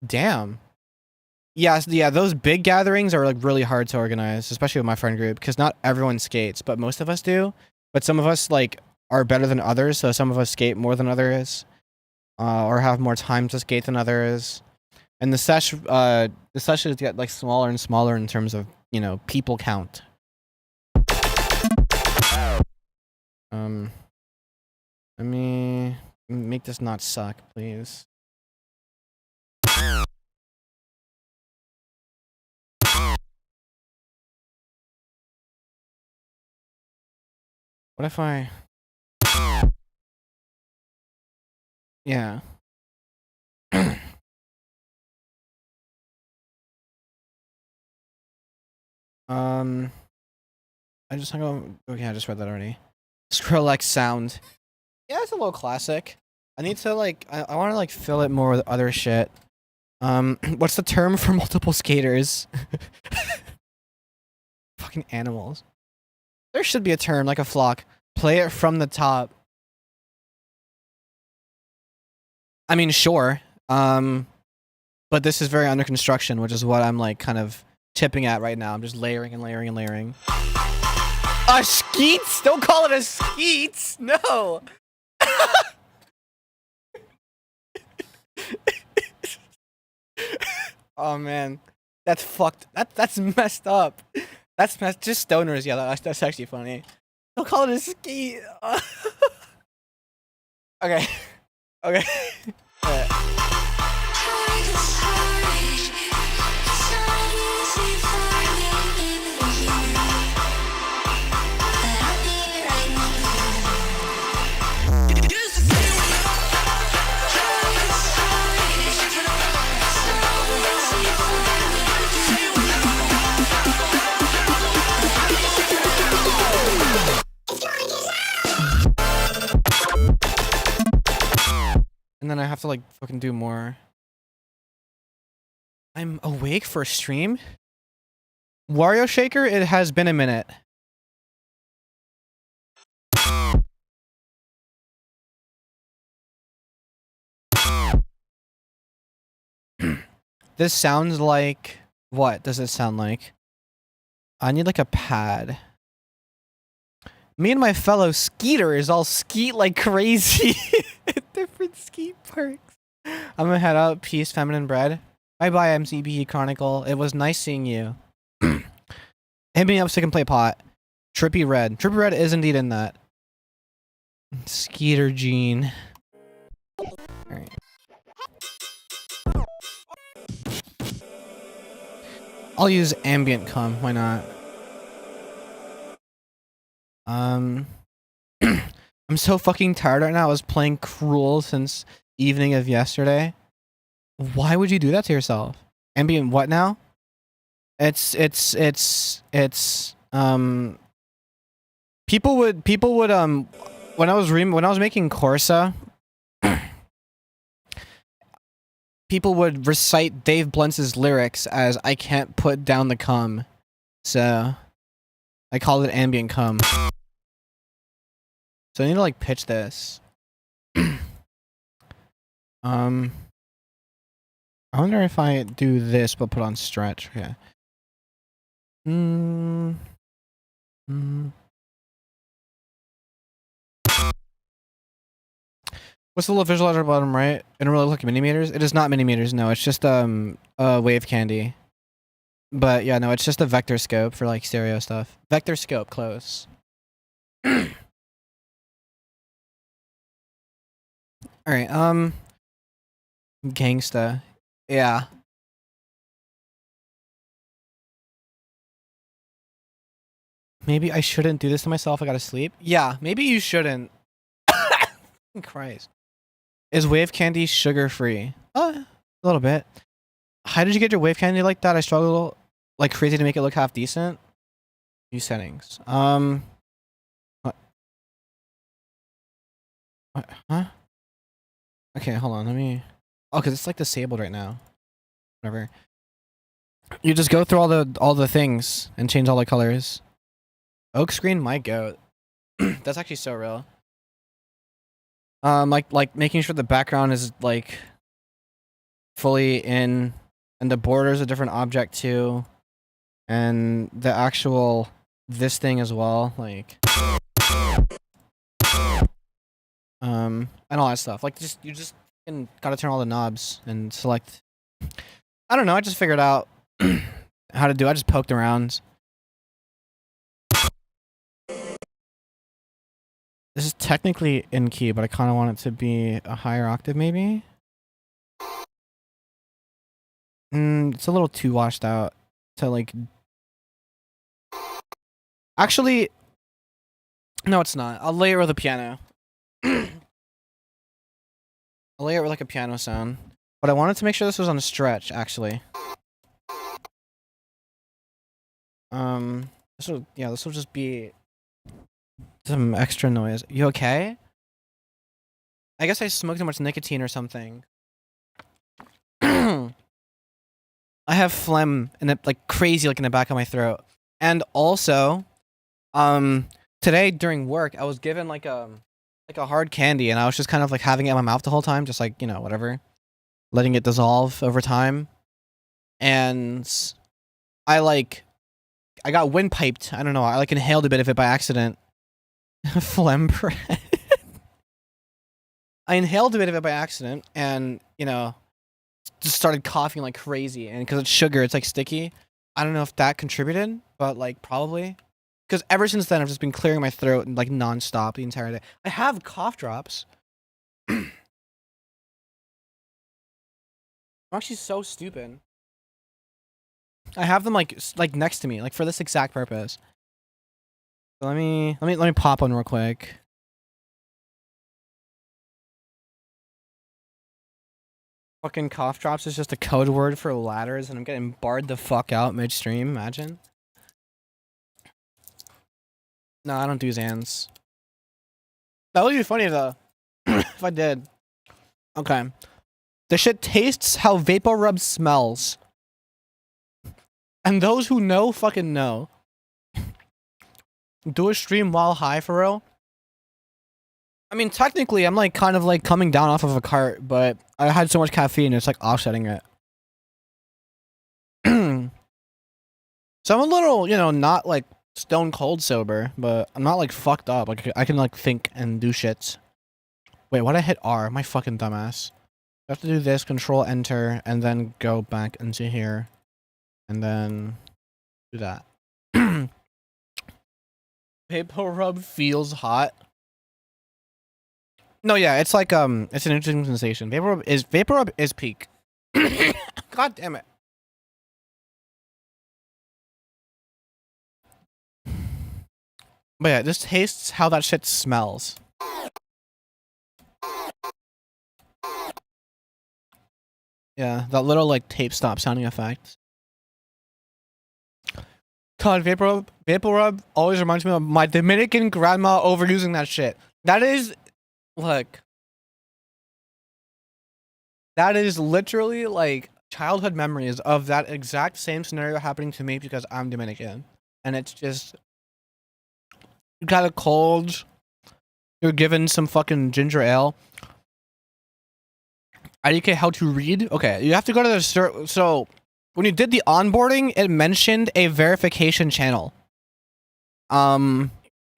Damn. Yeah, those big gatherings are like really hard to organize, especially with my friend group, because not everyone skates, but most of us do. But some of us like are better than others, so some of us skate more than others, or have more time to skate than others. And the sessions get like smaller and smaller in terms of, you know, people count. Let me make this not suck, please. What if I... Yeah. I just hung on. Okay, I just read that already. Skrillex sound. Yeah, it's a little classic. I need to like I want to like fill it more with other shit. What's the term for multiple skaters? Fucking animals. There should be a term like a flock. Play it from the top. I mean, sure. But this is very under construction, which is what I'm like kind of tipping at right now. I'm just layering and layering and layering. A skeets? Don't call it a skeets. No. Oh man, that's fucked. That's messed up. That's messed. Just stoners. Yeah, that's actually funny. Don't call it a skeet. Okay. Okay. Alright. And then I have to like fucking do more. I'm awake for a stream? Wario Shaker, it has been a minute. This sounds like... What does it sound like? I need like a pad. Me and my fellow skeeters all skeet like crazy at different skeet parks. I'm gonna head out. Peace, feminine bread. Bye bye, MCBE Chronicle. It was nice seeing you. Hit me up so I can play pot. Trippy Red. Trippy Red is indeed in that. Skeeter Gene. Alright. I'll use ambient cum. Why not? I'm so fucking tired right now. I was playing Cruel since evening of yesterday. Why would you do that to yourself? Ambient what now? It's people would when I was making Corsa, people would recite Dave Blunt's lyrics as I can't put down the cum. So I call it ambient cum. So I need to like pitch this. I wonder if I do this but put on stretch. Yeah. What's the little visualizer at the bottom right? It don't really look like millimeters. It is not millimeters, no. It's just wave candy. But yeah, no, it's just a vector scope for like stereo stuff. Vector scope, close. Alright, gangsta. Yeah. Maybe I shouldn't do this to myself. I gotta sleep. Yeah, maybe you shouldn't. Christ. Is wave candy sugar free? A little bit. How did you get your wave candy like that? I struggle like crazy to make it look half decent. New settings. What? What? Huh? Okay, hold on. Let me. Oh, cause it's like disabled right now. Whatever. You just go through all the things and change all the colors. Oak screen, my goat. That's actually so real. Like making sure the background is like fully in, and the border is a different object too, and the actual this thing as well, like and all that stuff. Like you just gotta turn all the knobs and select. I don't know. I just figured out how to do. I just poked around. This is technically in key, but I kind of want it to be a higher octave, maybe. It's a little too washed out to like. Actually, no, it's not. I'll layer it with a piano. I'll layer it with like a piano sound, but I wanted to make sure this was on a stretch. Actually, this will just be some extra noise. You okay? I guess I smoked too much nicotine or something. I have phlegm in it, like crazy, like in the back of my throat. And also, um, today during work, I was given like a hard candy, and I was just kind of like having it in my mouth the whole time, just like whatever, letting it dissolve over time. And I like I got windpiped. I don't know. I like inhaled a bit of it by accident. Phlegm. I inhaled a bit of it by accident, and just started coughing like crazy. And because it's sugar, it's like sticky. I don't know if that contributed, but like probably. Because ever since then, I've just been clearing my throat like nonstop the entire day. I have cough drops. I'm actually so stupid. I have them like next to me, like for this exact purpose. So let me pop one real quick. Fucking cough drops is just a code word for ladders, and I'm getting barred the fuck out midstream. Imagine. No, I don't do Zans. That would be funny though, if I did. Okay. The shit tastes how vapor rub smells. And those who know fucking know. Do a stream while high for real? I mean, technically, I'm like kind of like coming down off of a cart, but I had so much caffeine, it's like offsetting it. So I'm a little, not like stone cold sober, but I'm not like fucked up. Like I can like think and do shits. Wait, why'd I hit R? My fucking dumbass. I have to do this, control enter, and then go back into here. And then do that. Vapor rub feels hot. No, yeah, it's like it's an interesting sensation. Vapor rub is peak. God damn it. But yeah, this tastes how that shit smells. Yeah, that little like tape stop sounding effect. God, vapor rub always reminds me of my Dominican grandma overusing that shit. That is, look, that is literally like childhood memories of that exact same scenario happening to me because I'm Dominican, and it's just you got a cold, you're given some fucking ginger ale. IDK how to read? Okay, you have to go to the so when you did the onboarding, it mentioned a verification channel. You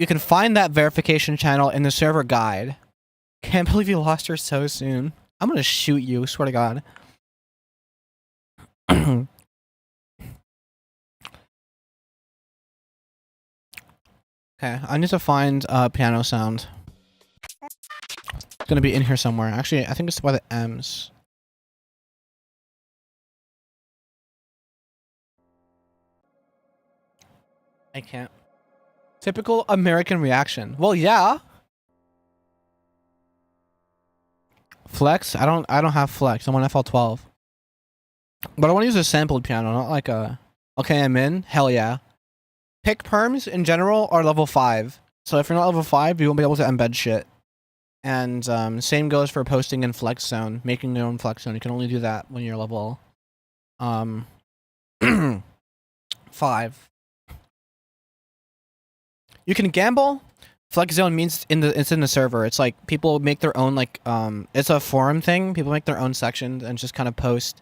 can find that verification channel in the server guide. Can't believe you lost her so soon. I'm gonna shoot you, swear to God. Okay, I need to find piano sound. It's gonna be in here somewhere. Actually, I think it's by the M's. I can't. Typical American reaction. Well, yeah. Flex? I don't have flex. I'm on FL12. But I want to use a sampled piano, not like a okay, I'm in. Hell yeah. Pick perms in general are level 5. So if you're not level 5, you won't be able to embed shit. And same goes for posting in flex zone, making your own flex zone. You can only do that when you're level 5. You can gamble. Flex zone means it's in the server. It's like people make their own like it's a forum thing. People make their own sections and just kind of post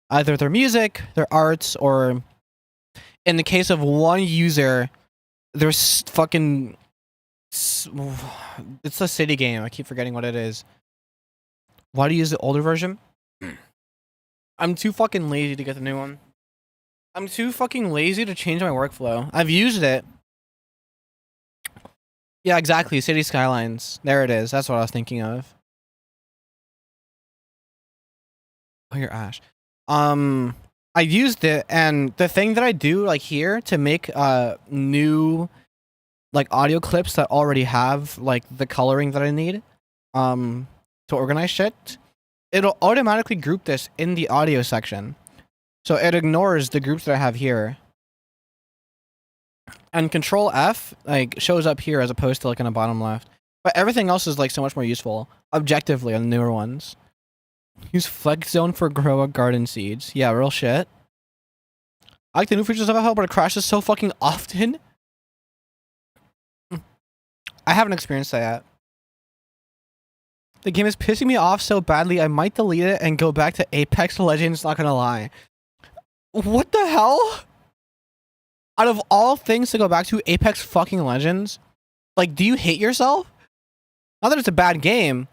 either their music, their arts, or in the case of one user, there's fucking it's a city game. I keep forgetting what it is. Why do you use the older version? I'm too fucking lazy to get the new one. I'm too fucking lazy to change my workflow. I've used it. Yeah, exactly. City Skylines. There it is. That's what I was thinking of. Oh, you're Ash. I used it, and the thing that I do like here to make new like audio clips that already have like the coloring that I need to organize shit, it'll automatically group this in the audio section. So it ignores the groups that I have here. And Control F like shows up here as opposed to like in the bottom left. But everything else is like so much more useful objectively on the newer ones. Use Flex Zone for grow a garden seeds. Yeah, real shit. I like the new features of it, but it crashes so fucking often. I haven't experienced that yet. The game is pissing me off so badly, I might delete it and go back to Apex Legends, not gonna lie. What the hell? Out of all things to go back to, Apex fucking Legends? Like, do you hate yourself? Not that it's a bad game,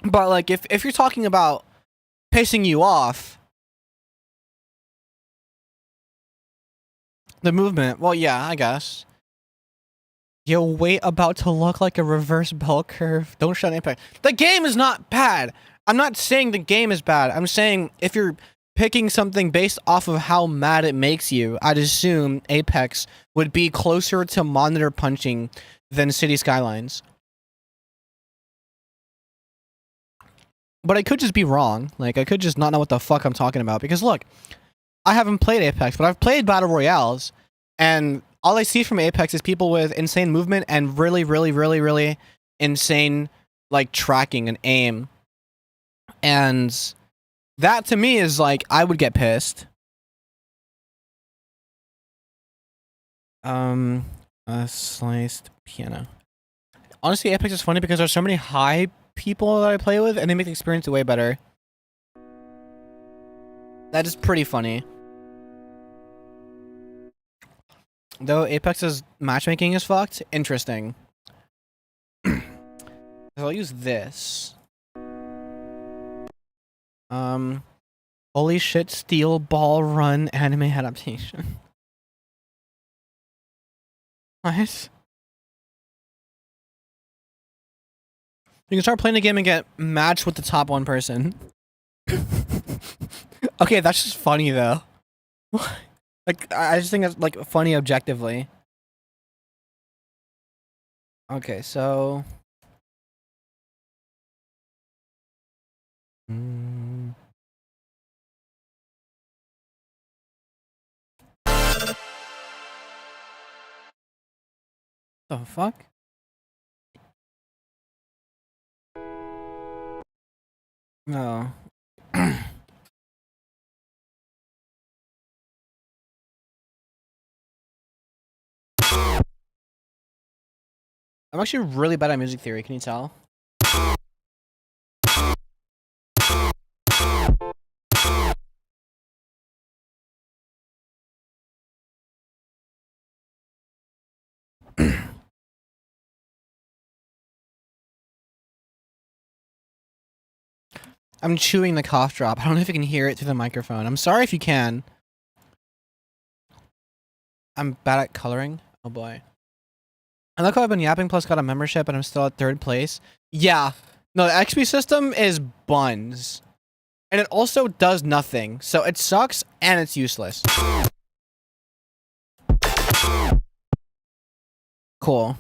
but like, if you're talking about pissing you off, the movement, well, yeah, I guess. Yo, wait, about to look like a reverse bell curve. Don't shut Apex. The game is not bad. I'm not saying the game is bad. I'm saying if you're picking something based off of how mad it makes you, I'd assume Apex would be closer to monitor punching than City Skylines. But I could just be wrong. Like, I could just not know what the fuck I'm talking about. Because look, I haven't played Apex, but I've played Battle Royales, and all I see from Apex is people with insane movement and really, really, really, really insane, like, tracking and aim. And that, to me, is like, I would get pissed. A sliced piano. Honestly, Apex is funny because there's so many high people that I play with, and they make the experience way better. That is pretty funny. Though Apex's matchmaking is fucked. Interesting. I'll use this. Holy shit, Steel Ball Run anime adaptation. Nice. You can start playing the game and get matched with the top one person. Okay, that's just funny though. Like, I just think that's like funny objectively. Okay, so the fuck? No. I'm actually really bad at music theory, can you tell? I'm chewing the cough drop. I don't know if you can hear it through the microphone. I'm sorry if you can. I'm bad at coloring. Oh boy. I like how I've been yapping plus got a membership and I'm still at 3rd place. Yeah. No, the XP system is buns. And it also does nothing. So it sucks and it's useless. Cool.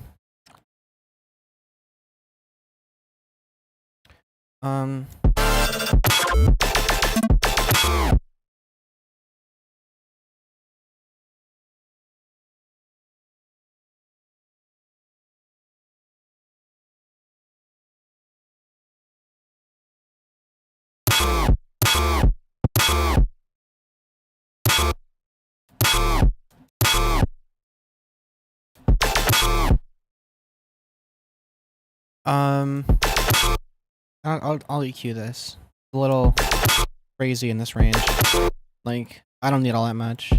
I'll EQ this. A little crazy in this range. Like, I don't need all that much.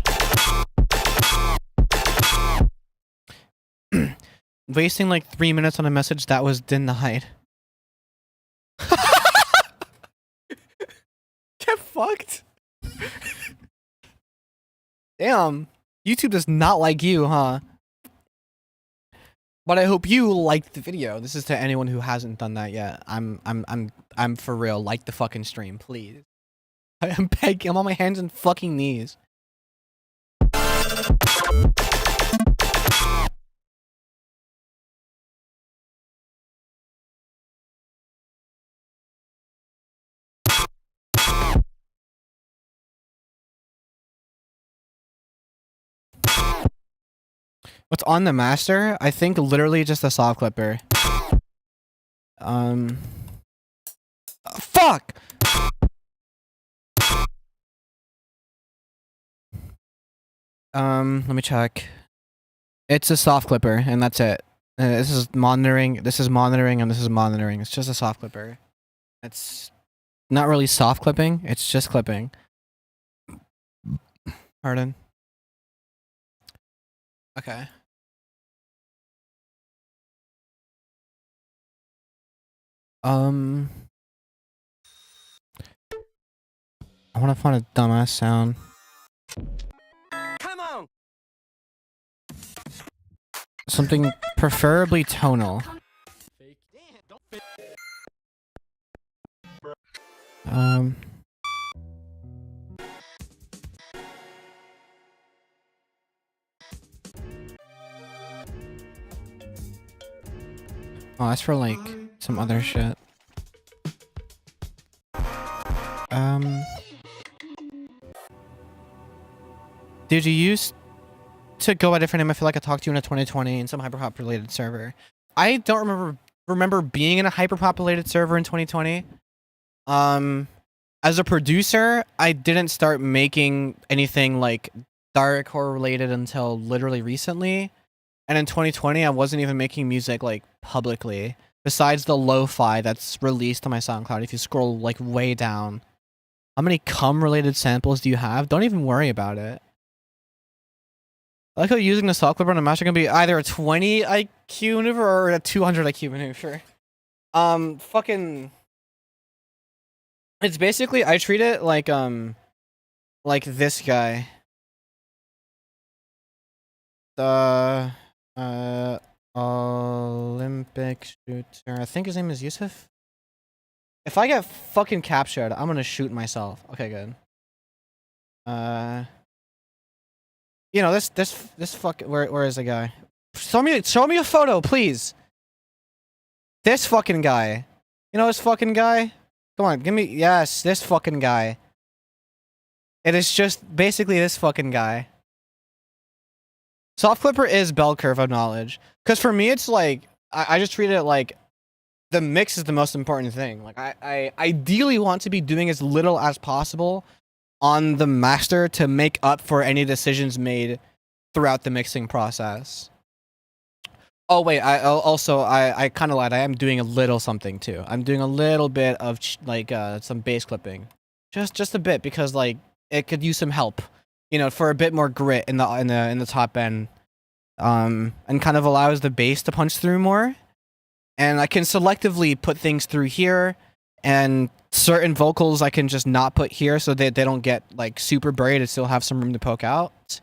Wasting like 3 minutes on a message that was denied. Get fucked. Damn. YouTube does not like you, huh? But I hope you liked the video. This is to anyone who hasn't done that yet. I'm for real. Like the fucking stream, please. I'm begging. I'm on my hands and fucking knees. What's on the master? I think literally just a soft clipper. Fuck. Let me check. It's a soft clipper, and that's it. This is monitoring. This is monitoring, and this is monitoring. It's just a soft clipper. It's not really soft clipping. It's just clipping. Pardon. Okay. I want to find a dumbass sound. Come on. Something preferably tonal. Oh, that's for like some other shit. Dude, you used to go by a different name. I feel like I talked to you in a 2020 in some hyperpopulated server. I don't remember being in a hyperpopulated server in 2020. As a producer, I didn't start making anything like dariacore related until literally recently. And in 2020, I wasn't even making music like publicly. Besides the lo-fi that's released on my SoundCloud, if you scroll like way down. How many cum related samples do you have? Don't even worry about it. I like how using the soft clipper on a master can be either a 20 IQ maneuver or a 200 IQ maneuver. Fucking... It's basically, I treat it like this guy. The, Olympic shooter. I think his name is Yusuf. If I get fucking captured, I'm gonna shoot myself. Okay, good. You know, this fuck, where is the guy? Show me a photo, please. This fucking guy. You know this fucking guy? Come on, give me, yes, this fucking guy. It is just basically this fucking guy. Soft clipper is bell curve of knowledge. Because for me, it's like, I just treat it like the mix is the most important thing. Like, I ideally want to be doing as little as possible on the master to make up for any decisions made throughout the mixing process. Oh wait, I kind of lied. I am doing a little something too. I'm doing a little bit of like some bass clipping, just a bit, because like it could use some help, you know, for a bit more grit in the top end, and kind of allows the bass to punch through more. And I can selectively put things through here, and certain vocals I can just not put here so they don't get like super buried and still have some room to poke out.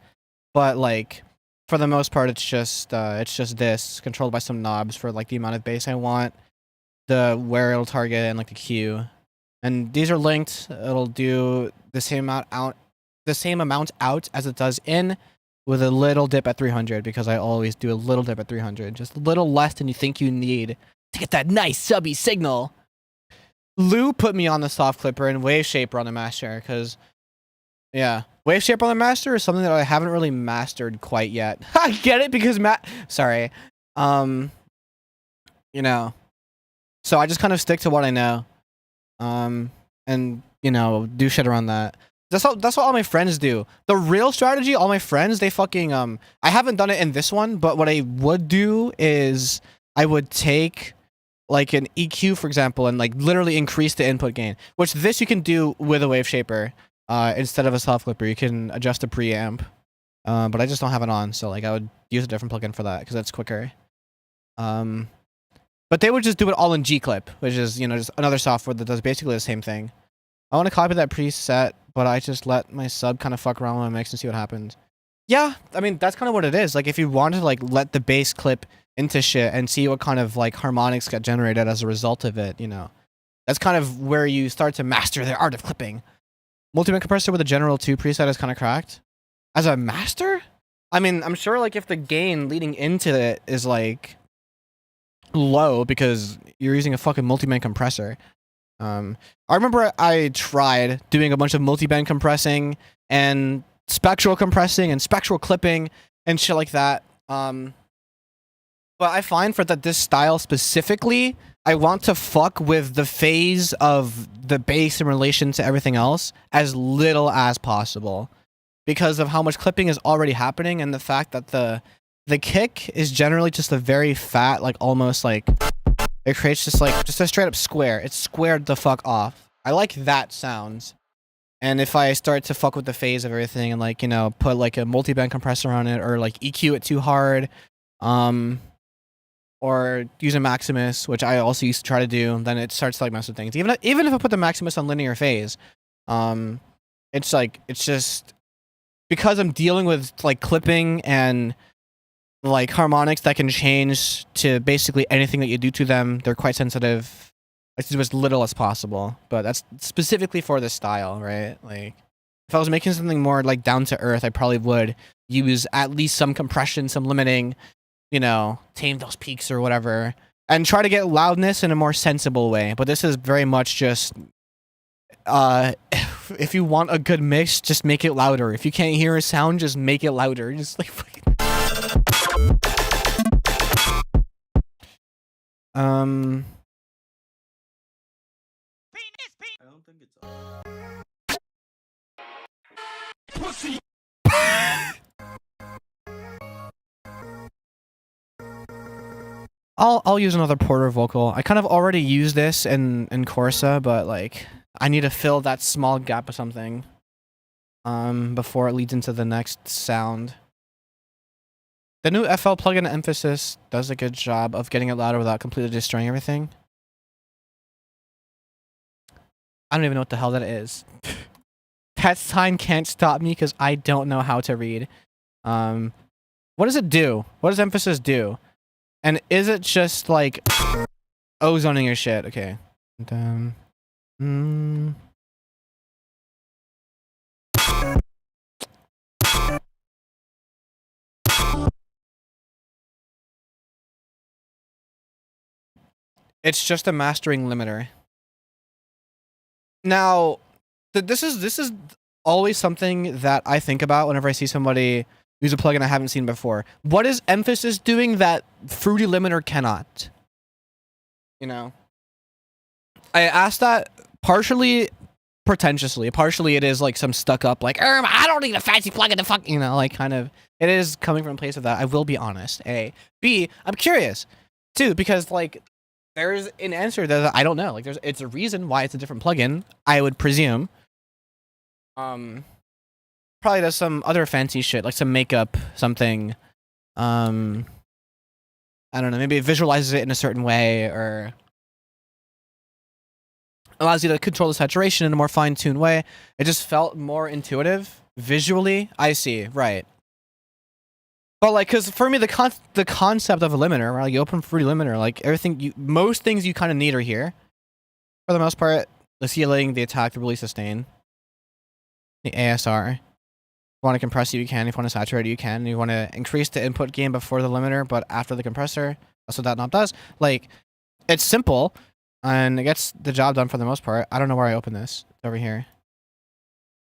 But like, for the most part, it's just this controlled by some knobs for like the amount of bass I want, the where it'll target, and like the Q. And these are linked. It'll do the same amount out as it does in, with a little dip at 300, because I always do a little dip at 300, just a little less than you think you need to get that nice subby signal. Lou put me on the soft clipper and wave shaper on the master, because yeah, wave shaper on the master is something that I haven't really mastered quite yet. I get it, because sorry, you know, so I just kind of stick to what I know, and you know, do shit around that. That's what all my friends do. The real strategy, all my friends, they fucking I haven't done it in this one, but what I would do is I would take like an EQ, for example, and like literally increase the input gain, which this you can do with a wave shaper. Instead of a soft clipper, you can adjust a preamp. But I just don't have it on, so like I would use a different plugin for that because that's quicker. But they would just do it all in G Clip, which is, you know, just another software that does basically the same thing. I want to copy that preset, but I just let my sub kind of fuck around with my mix and see what happens. Yeah, I mean, that's kind of what it is. Like, if you want to like let the bass clip into shit and see what kind of like harmonics get generated as a result of it, you know, that's kind of where you start to master the art of clipping. Multi-band compressor with a General 2 preset is kind of cracked. As a master? I mean, I'm sure like if the gain leading into it is like low because you're using a fucking multi-band compressor. I remember I tried doing a bunch of multi-band compressing and spectral compressing and spectral clipping and shit like that. But I find for this style specifically, I want to fuck with the phase of the bass in relation to everything else as little as possible, because of how much clipping is already happening and the fact that the kick is generally just a very fat, like almost like it creates just a straight up square. It's squared the fuck off. I like that sound. And if I start to fuck with the phase of everything and like, you know, put like a multi-band compressor on it or like EQ it too hard, or use a Maximus, which I also used to try to do, then it starts to like mess with things. Even if I put the Maximus on linear phase, it's just because I'm dealing with like clipping and like harmonics that can change to basically anything that you do to them. They're quite sensitive. I do as little as possible, but that's specifically for this style, right? Like, if I was making something more like down to earth, I probably would use at least some compression, some limiting, you know, tame those peaks or whatever, and try to get loudness in a more sensible way. But this is very much just, if you want a good mix, just make it louder. If you can't hear a sound, just make it louder. Just like fucking. I don't think it's Pussy. I'll use another Porter vocal. I kind of already used this in Corsa, but like I need to fill that small gap of something before it leads into the next sound. The new FL plugin Emphasis does a good job of getting it louder without completely destroying everything. I don't even know what the hell that is. That sign can't stop me because I don't know how to read. What does it do? What does Emphasis do? And is it just like ozoning your shit? Okay. It's just a mastering limiter. Now, this is always something that I think about whenever I see somebody use a plugin I haven't seen before. What is Emphasis doing that Fruity Limiter cannot? You know, I asked that partially pretentiously, partially it is like some stuck up like, I don't need a fancy plugin to fuck, you know, like kind of. It is coming from a place of that. I will be honest. A, B, I'm curious too because like there's an answer that I don't know. Like it's a reason why it's a different plugin. I would presume. Probably does some other fancy shit like some makeup, something. I don't know. Maybe it visualizes it in a certain way or allows you to control the saturation in a more fine-tuned way. It just felt more intuitive visually. I see, right? But like, cause for me, the concept of a limiter, right? Like you open Fruity Limiter, like everything most things you kind of need are here, for the most part. The ceiling, the attack, the release, sustain, the ASR. If you want to compress it, you can. If you want to saturate it, you can. You want to increase the input gain before the limiter, but after the compressor. That's what that knob does. Like, it's simple, and it gets the job done for the most part. I don't know where I open this. It's over here.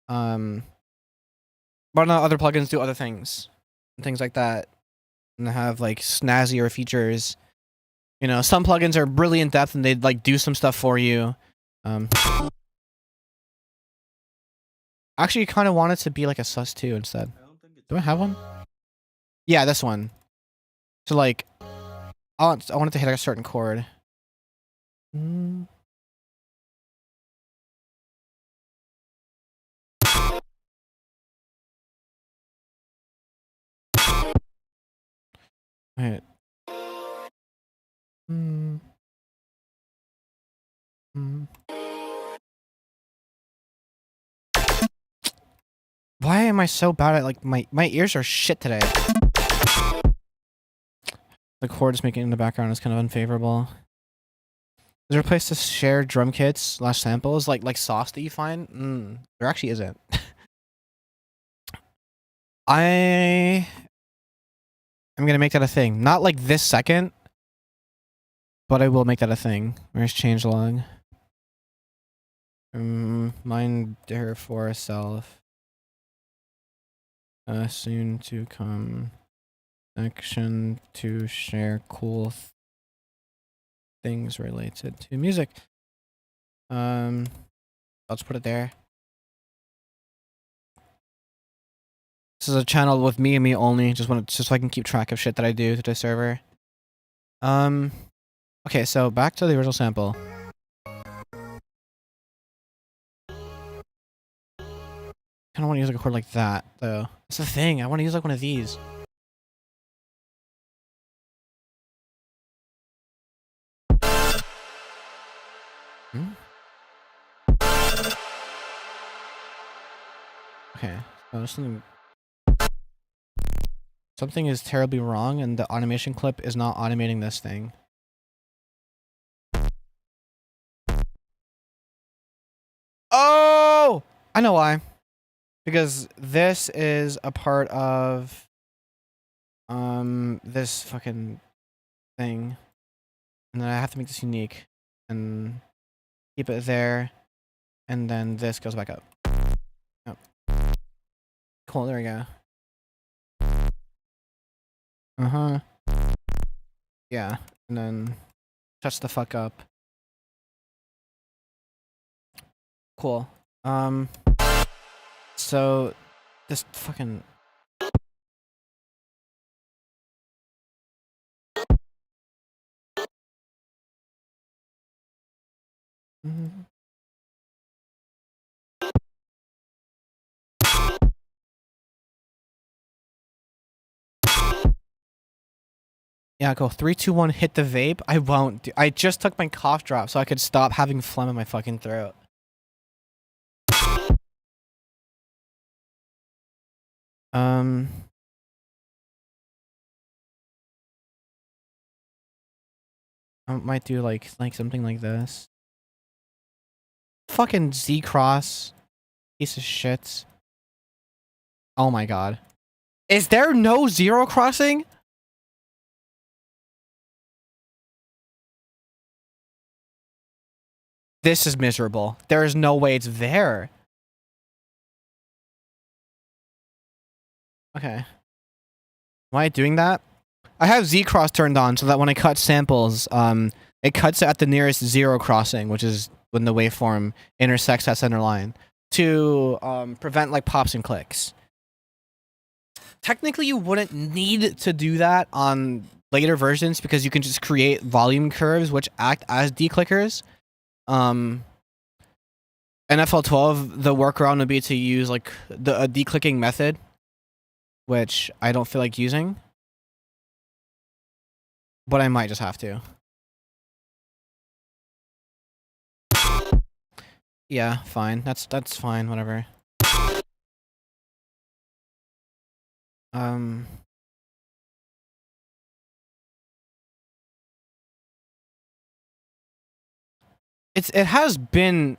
But no, other plugins do other things, and things like that, and have like snazzier features. You know, some plugins are really in depth and they like do some stuff for you. Actually, kind of want it to be like a sus 2 instead. I don't think it's Do I have one? Yeah, this one. So like, I want it to hit a certain chord. Wait. Why am I so bad at like my ears are shit today? The chord is making in the background is kind of unfavorable. Is there a place to share drum kits / samples like sauce that you find? There actually isn't. I am gonna make that a thing. Not like this second, but I will make that a thing. Where's changelog? Mine therefore self. Soon to come. Section to share cool things related to music. I'll just put it there. This is a channel with me and me only. Just so I can keep track of shit that I do to the server. Okay, so back to the original sample. I don't want to use like a chord like that, though. That's the thing. I want to use like one of these. Okay, so something is terribly wrong, and the automation clip is not automating this thing. Oh! I know why. Because this is a part of this fucking thing. And then I have to make this unique and keep it there, and then this goes back up. Yep. Cool, there we go. Yeah, and then touch the fuck up. Cool. So this fucking yeah, go 3, 2, 1, hit the vape. I won't. I just took my cough drop so I could stop having phlegm in my fucking throat. I might do like something like this. Fucking Z cross, piece of shit. Oh my god, is there no zero crossing? This is miserable. There is no way it's there. Okay. Am I doing that? I have Z cross turned on so that when I cut samples, it cuts it at the nearest zero crossing, which is when the waveform intersects that center line, to prevent like pops and clicks. Technically, you wouldn't need to do that on later versions because you can just create volume curves which act as declickers. NFL12, the workaround would be to use like a declicking method, which I don't feel like using, but I might just have to. Yeah, fine. That's fine. Whatever. It has been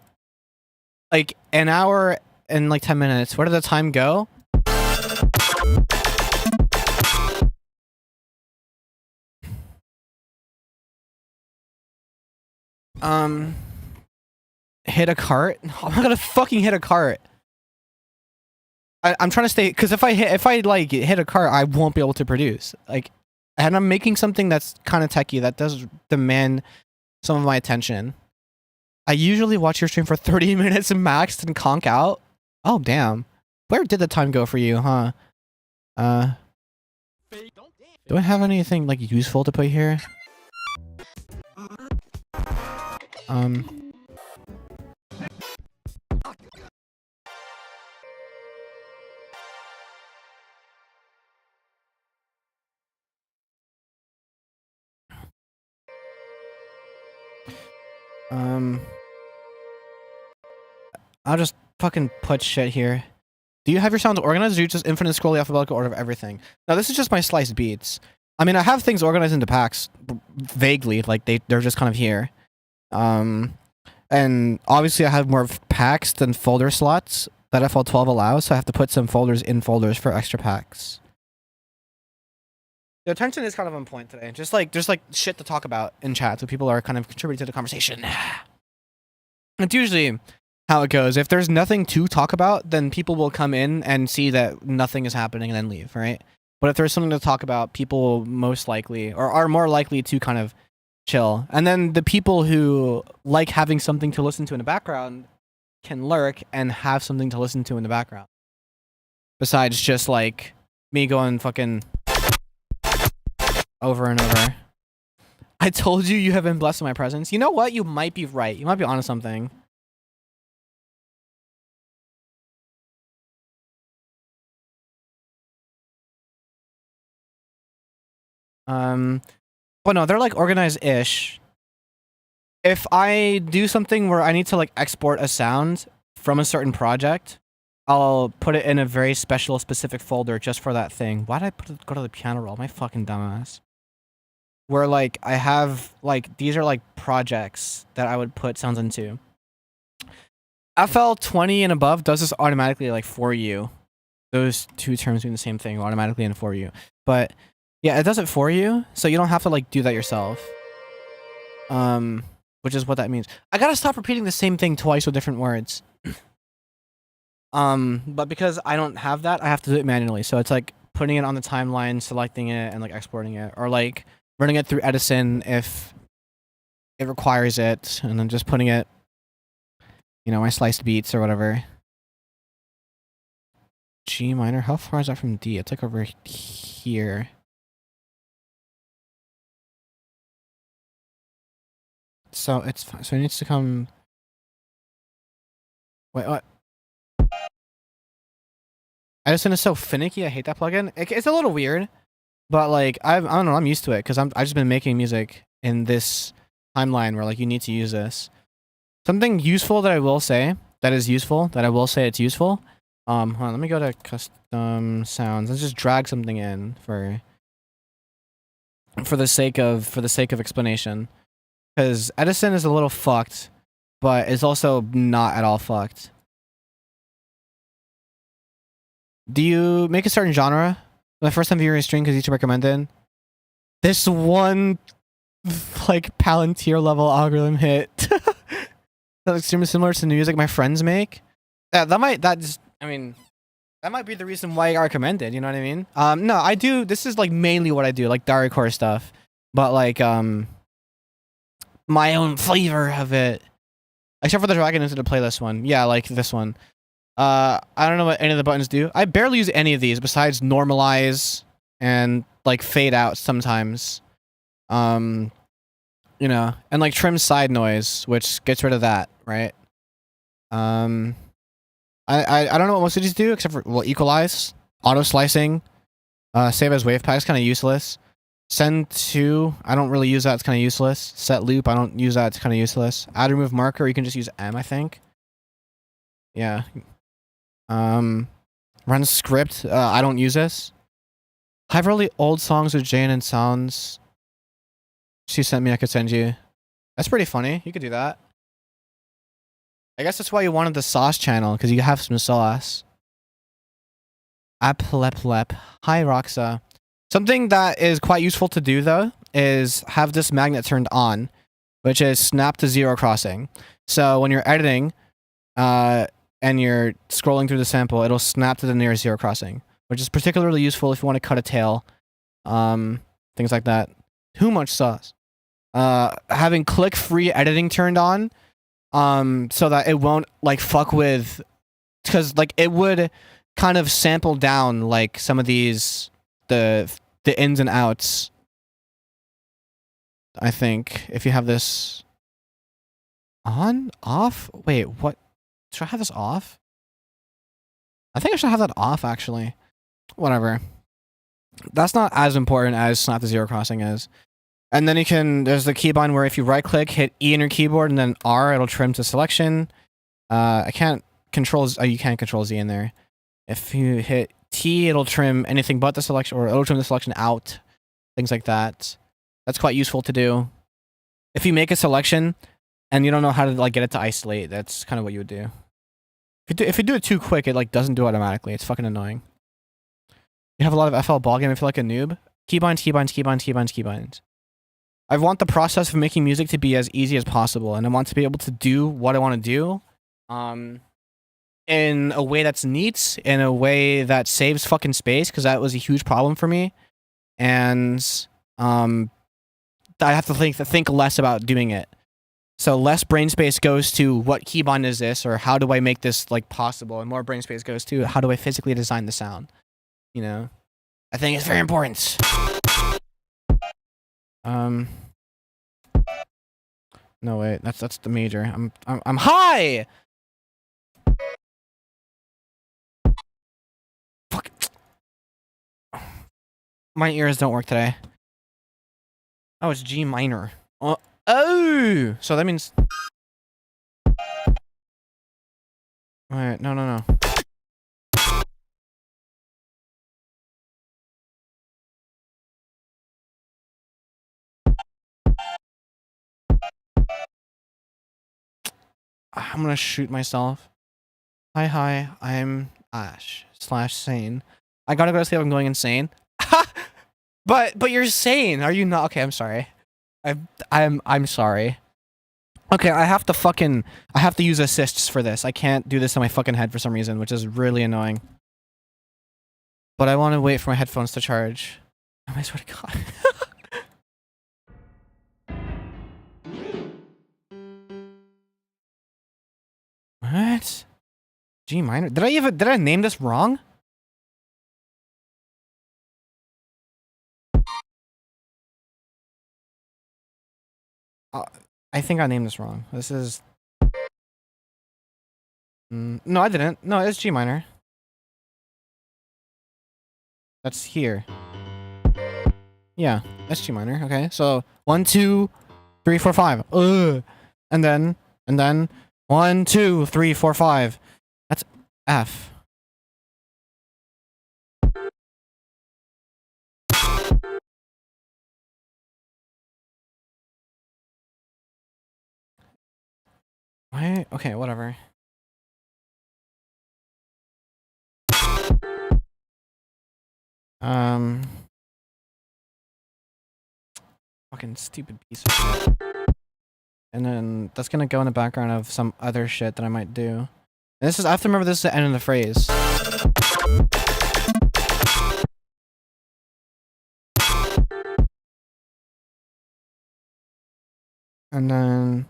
like an hour and like 10 minutes. Where did the time go? Hit a cart? I'm not gonna fucking hit a cart. I'm trying to stay, because if I like hit a cart, I won't be able to produce. Like, and I'm making something that's kind of techie that does demand some of my attention. I usually watch your stream for 30 minutes max and conk out. Oh damn, where did the time go for you, huh? Do I have anything like useful to put here? I'll just fucking put shit here. Do you have your sounds organized, or do you just infinite scroll the alphabetical order of everything? Now, this is just my sliced beats. I mean, I have things organized into packs, vaguely, like they're just kind of here. And obviously I have more packs than folder slots that FL12 allows, so I have to put some folders in folders for extra packs. The attention is kind of on point today. Just like shit to talk about in chat, so people are kind of contributing to the conversation. It's usually how it goes. If there's nothing to talk about, then people will come in and see that nothing is happening and then leave, right? But if there's something to talk about, people most likely or are more likely to kind of chill. And then the people who like having something to listen to in the background can lurk and have something to listen to in the background. Besides just like me going fucking over and over. I told you have been blessed with my presence. You know what? You might be right. You might be onto something. Well, no, they're like organized-ish. If I do something where I need to like export a sound from a certain project, I'll put it in a very special, specific folder just for that thing. Why did I go to the piano roll? My fucking dumbass. Where like I have like these are like projects that I would put sounds into. FL 20 and above does this automatically like for you. Those two terms mean the same thing automatically and for you. But yeah, it does it for you, so you don't have to like do that yourself. Which is what that means. I gotta stop repeating the same thing twice with different words. But because I don't have that, I have to do it manually. So it's like putting it on the timeline, selecting it, and like exporting it, or like running it through Edison if it requires it, and then just putting it, you know, my sliced beats or whatever. G minor. How far is that from D? It's like over here. So it's fine. So it needs to come. Wait, what? Edison is so finicky. I hate that plugin. It's a little weird, but like I don't know. I'm used to it because I've just been making music in this timeline where like you need to use this. Something useful that I will say that is useful that I will say it's useful. Hold on, let me go to custom sounds. Let's just drag something in for the sake of explanation. Because Edison is a little fucked, but it's also not at all fucked. Do you make a certain genre? The first time viewing a stream because YouTube recommended? This one, like, Palantir level algorithm hit. That's extremely similar to the music my friends make. Yeah, that might be the reason why I got recommended, you know what I mean? No, I do, this is, like, mainly what I do, like, dariacore stuff. But, like, my own flavor of it. Except for the dragon into the playlist one. Yeah, like this one. I don't know what any of the buttons do. I barely use any of these besides normalize and like fade out sometimes. You know, and like trim side noise, which gets rid of that, right? I don't know what most of these do except for well, equalize, auto slicing, save as wave pack is kind of useless. Send to, I don't really use that, it's kind of useless. Set loop, I don't use that, it's kind of useless. Add remove marker, you can just use M, I think. Yeah. Run script, I don't use this. I have really old songs with Jane and sounds. She sent me, I could send you. That's pretty funny, you could do that. I guess that's why you wanted the sauce channel, because you have some sauce. Apleplep. Hi, Roxa. Something that is quite useful to do, though, is have this magnet turned on, which is snap to zero crossing. So when you're editing and you're scrolling through the sample, it'll snap to the nearest zero crossing, which is particularly useful if you want to cut a tail, things like that. Too much sauce. Having click-free editing turned on, so that it won't, like, fuck with... Because, like, it would kind of sample down, like, some of these... the ins and outs, I think, if you have this on, off? Wait, what? Should I have this off? I think I should have that off, actually. Whatever. That's not as important as snap to zero crossing is. And then you can, there's the keybind where if you right click, hit E on your keyboard, and then R, it'll trim to selection. I can't control, oh, you can't control Z in there. If you hit T, it'll trim anything but the selection, or it'll trim the selection out. Things like that. That's quite useful to do. If you make a selection and you don't know how to like get it to isolate, that's kind of what you would do. If you do it too quick, it like doesn't do it automatically. It's fucking annoying. You have a lot of FL ballgame if you're like a noob. Keybinds, keybinds, keybinds, keybinds, keybinds. I want the process of making music to be as easy as possible, and I want to be able to do what I want to do. in a way that's neat, in a way that saves fucking space, because that was a huge problem for me. And I have to think less about doing it. So less brain space goes to what keybind is this, or how do I make this like possible, and more brain space goes to how do I physically design the sound. You know, I think it's very important. No wait, that's the major. I'm high. Fuck. My ears don't work today. Oh, it's G minor. Oh, so that means. Alright, no. I'm gonna shoot myself. Hi, I'm Ash/Sane. I gotta go to sleep. I'm going insane. but you're sane, are you not? Okay, I'm sorry. I'm sorry. Okay, I have to use assists for this. I can't do this on my fucking head for some reason, which is really annoying. But I want to wait for my headphones to charge. I swear to God. What? G minor? Did I name this wrong? I think I named this wrong. This is... no, I didn't. No, it's G minor. That's here. Yeah, that's G minor. Okay, so 1, 2, 3, 4, 5. And then 1, 2, 3, 4, 5. That's F. Why? Okay, whatever. Fucking stupid piece of shit. And then that's gonna go in the background of some other shit that I might do. And I have to remember this is the end of the phrase. And then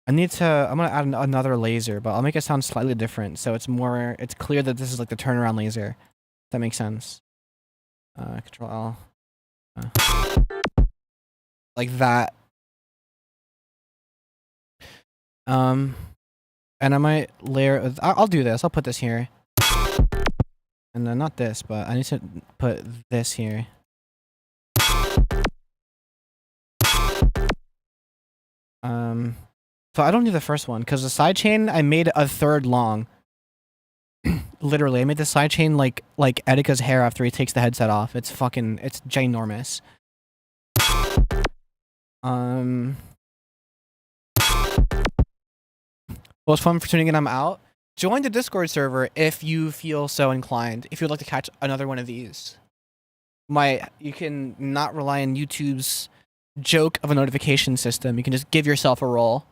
I'm gonna add another laser, but I'll make it sound slightly different, so it's clear that this is like the turnaround laser. If that makes sense. Control L. Like that. And I might layer. I'll do this. I'll put this here. And then not this, but I need to put this here. So I don't do the first one because the sidechain I made a third long. Literally, I made the sidechain like Etika's hair after he takes the headset off. It's ginormous. Well, it's fun for tuning in. I'm out. Join the Discord server if you feel so inclined. If you'd like to catch another one of these, you can not rely on YouTube's joke of a notification system. You can just give yourself a role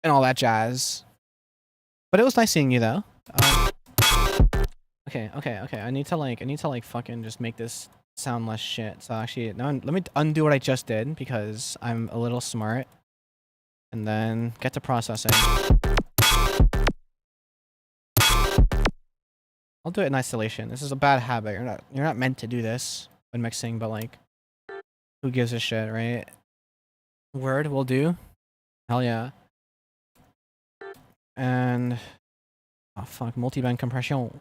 and all that jazz. But it was nice seeing you though. Okay. I need to like fucking just make this sound less shit. So actually, no, let me undo what I just did because I'm a little smart. And then get to processing. I'll do it in isolation. This is a bad habit. You're not meant to do this when mixing, but like, who gives a shit, right? Word will do. Hell yeah. And oh fuck, multi-band compression.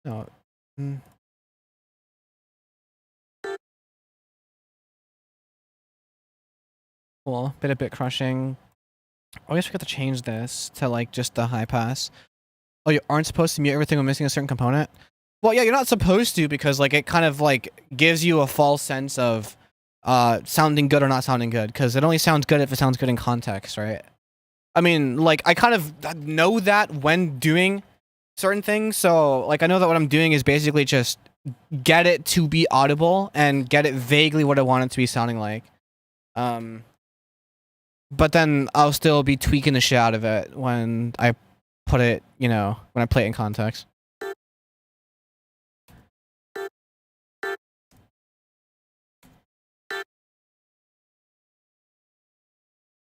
No. Cool. Bit of bit crushing. Oh, I guess we got to change this to like just the high pass. Oh, you aren't supposed to mute everything when missing a certain component? Well, yeah, you're not supposed to because like it kind of like gives you a false sense of sounding good or not sounding good because it only sounds good if it sounds good in context, right? I mean, like I kind of know that when doing certain things, so like I know that what I'm doing is basically just get it to be audible and get it vaguely what I want it to be sounding like. But then I'll still be tweaking the shit out of it when I put it, you know, when I play it in context.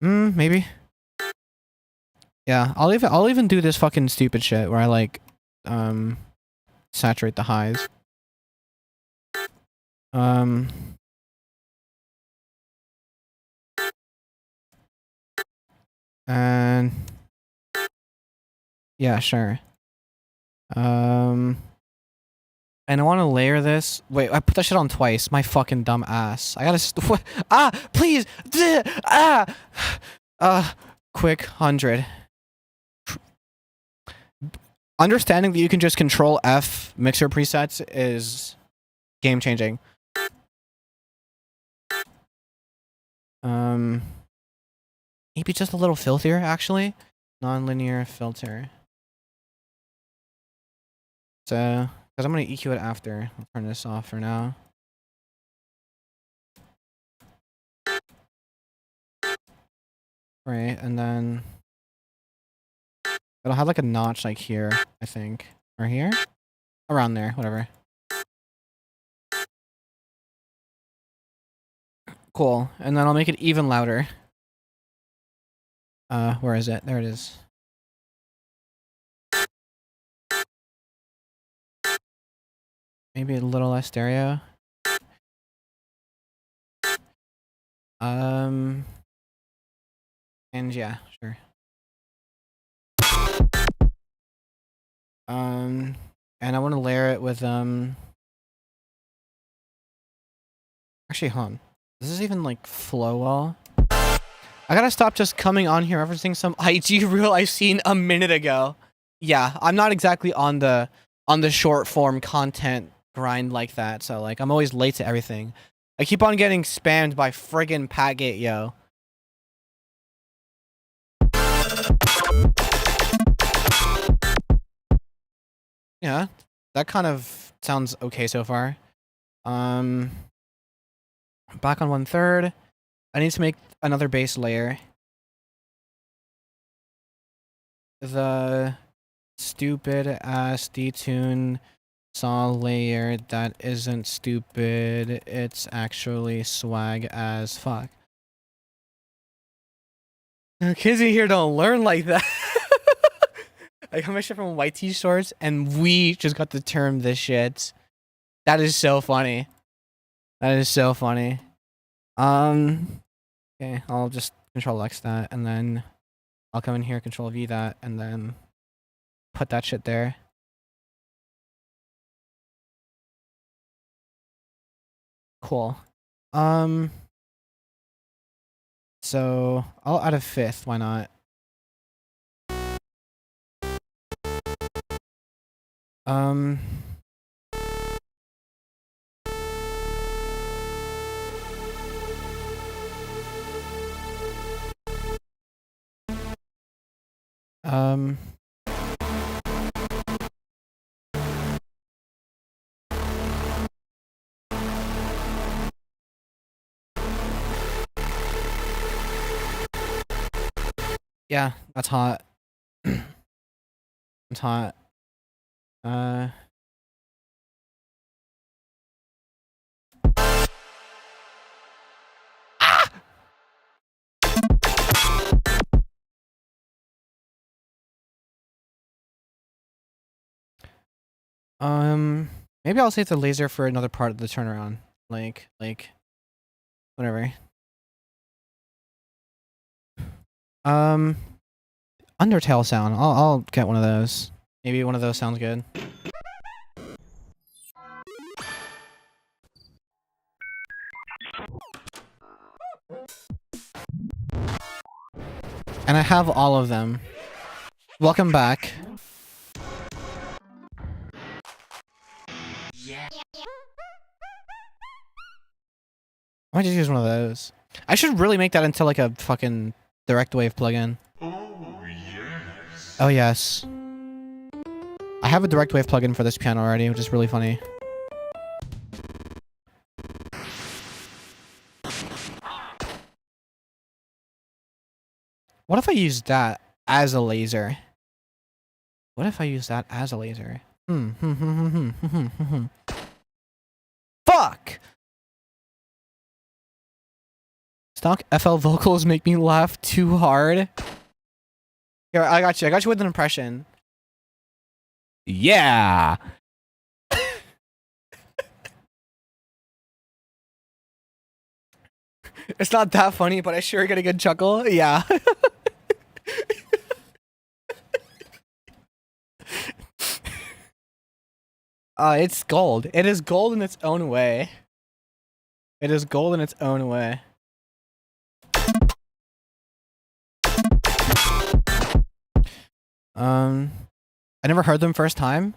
Maybe. Yeah, I'll even do this fucking stupid shit where I like saturate the highs. And yeah, sure. And I want to layer this. Wait, I put that shit on twice. My fucking dumb ass. I gotta please. Quick 100. Understanding that you can just control F mixer presets is game changing. Maybe just a little filthier, actually. Non-linear filter. So, because I'm gonna EQ it after. I'll turn this off for now. Right, and then it'll have like a notch like here, I think. Or here? Around there, whatever. Cool. And then I'll make it even louder. Where is it? There it is. Maybe a little less stereo. And yeah, sure. And I want to layer it with actually, hold on. Does this even like flow well? I gotta stop just coming on here referencing some IG reel I've seen a minute ago. Yeah, I'm not exactly on the short form content grind like that, so like I'm always late to everything. I keep on getting spammed by friggin' Patgate, yo. Yeah, that kind of sounds okay so far. Back on 1/3. I need to make another base layer. The stupid ass detune saw layer that isn't stupid. It's actually swag as fuck. Kids in here don't learn like that. I got my shit from White T Shorts, and we just got to term this shit. That is so funny. That is so funny. Okay, I'll just Control X that, and then I'll come in here, Control V that, and then put that shit there. Cool. So I'll add a 5th. Why not? Yeah, that's hot. It's hot. Maybe I'll save the laser for another part of the turnaround. Like, whatever. Undertale sound. I'll get one of those. Maybe one of those sounds good. And I have all of them. Welcome back. I might just use one of those. I should really make that into like a fucking direct wave plugin. Oh, yes. Oh yes. I have a direct wave plugin for this piano already, which is really funny. What if I use that as a laser? What if I use that as a laser? Fuck! Stock FL vocals make me laugh too hard. Here, I got you. I got you with an impression. Yeah! It's not that funny, but I sure get a good chuckle. Yeah. It's gold. It is gold in its own way. It is gold in its own way. I never heard them first time.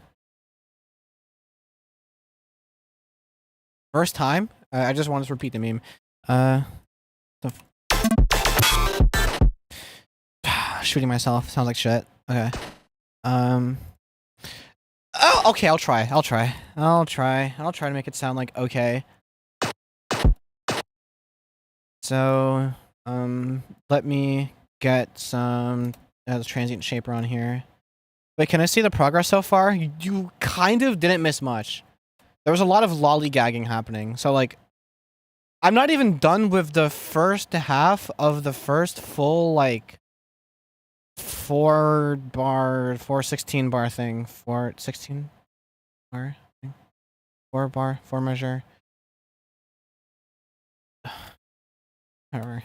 First time? I just wanted to repeat the meme. Shooting myself sounds like shit. Okay. Oh, okay. I'll try to make it sound like okay. So, let me get some the transient shaper on here. Wait, can I see the progress so far? You kind of didn't miss much. There was a lot of lollygagging happening. So, like, I'm not even done with the first half of the first full, like, 416 bar thing. 416 bar thing. 4 measure. Whatever.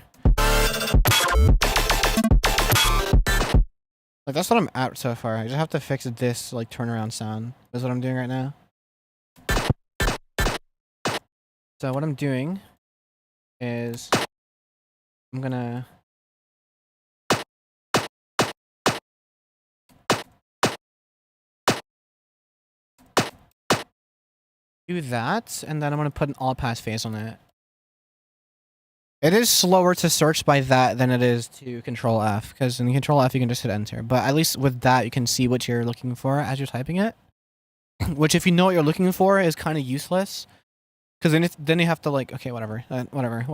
Like, that's what I'm at so far. I just have to fix this, like, turnaround sound. That's what I'm doing right now. So what I'm doing is I'm gonna do that, and then I'm gonna put an all pass phase on it. It is slower to search by that than it is to control F, because in control F you can just hit enter. But at least with that you can see what you're looking for as you're typing it. Which, if you know what you're looking for, is kind of useless. Because then you have to, like, okay, whatever. Whatever!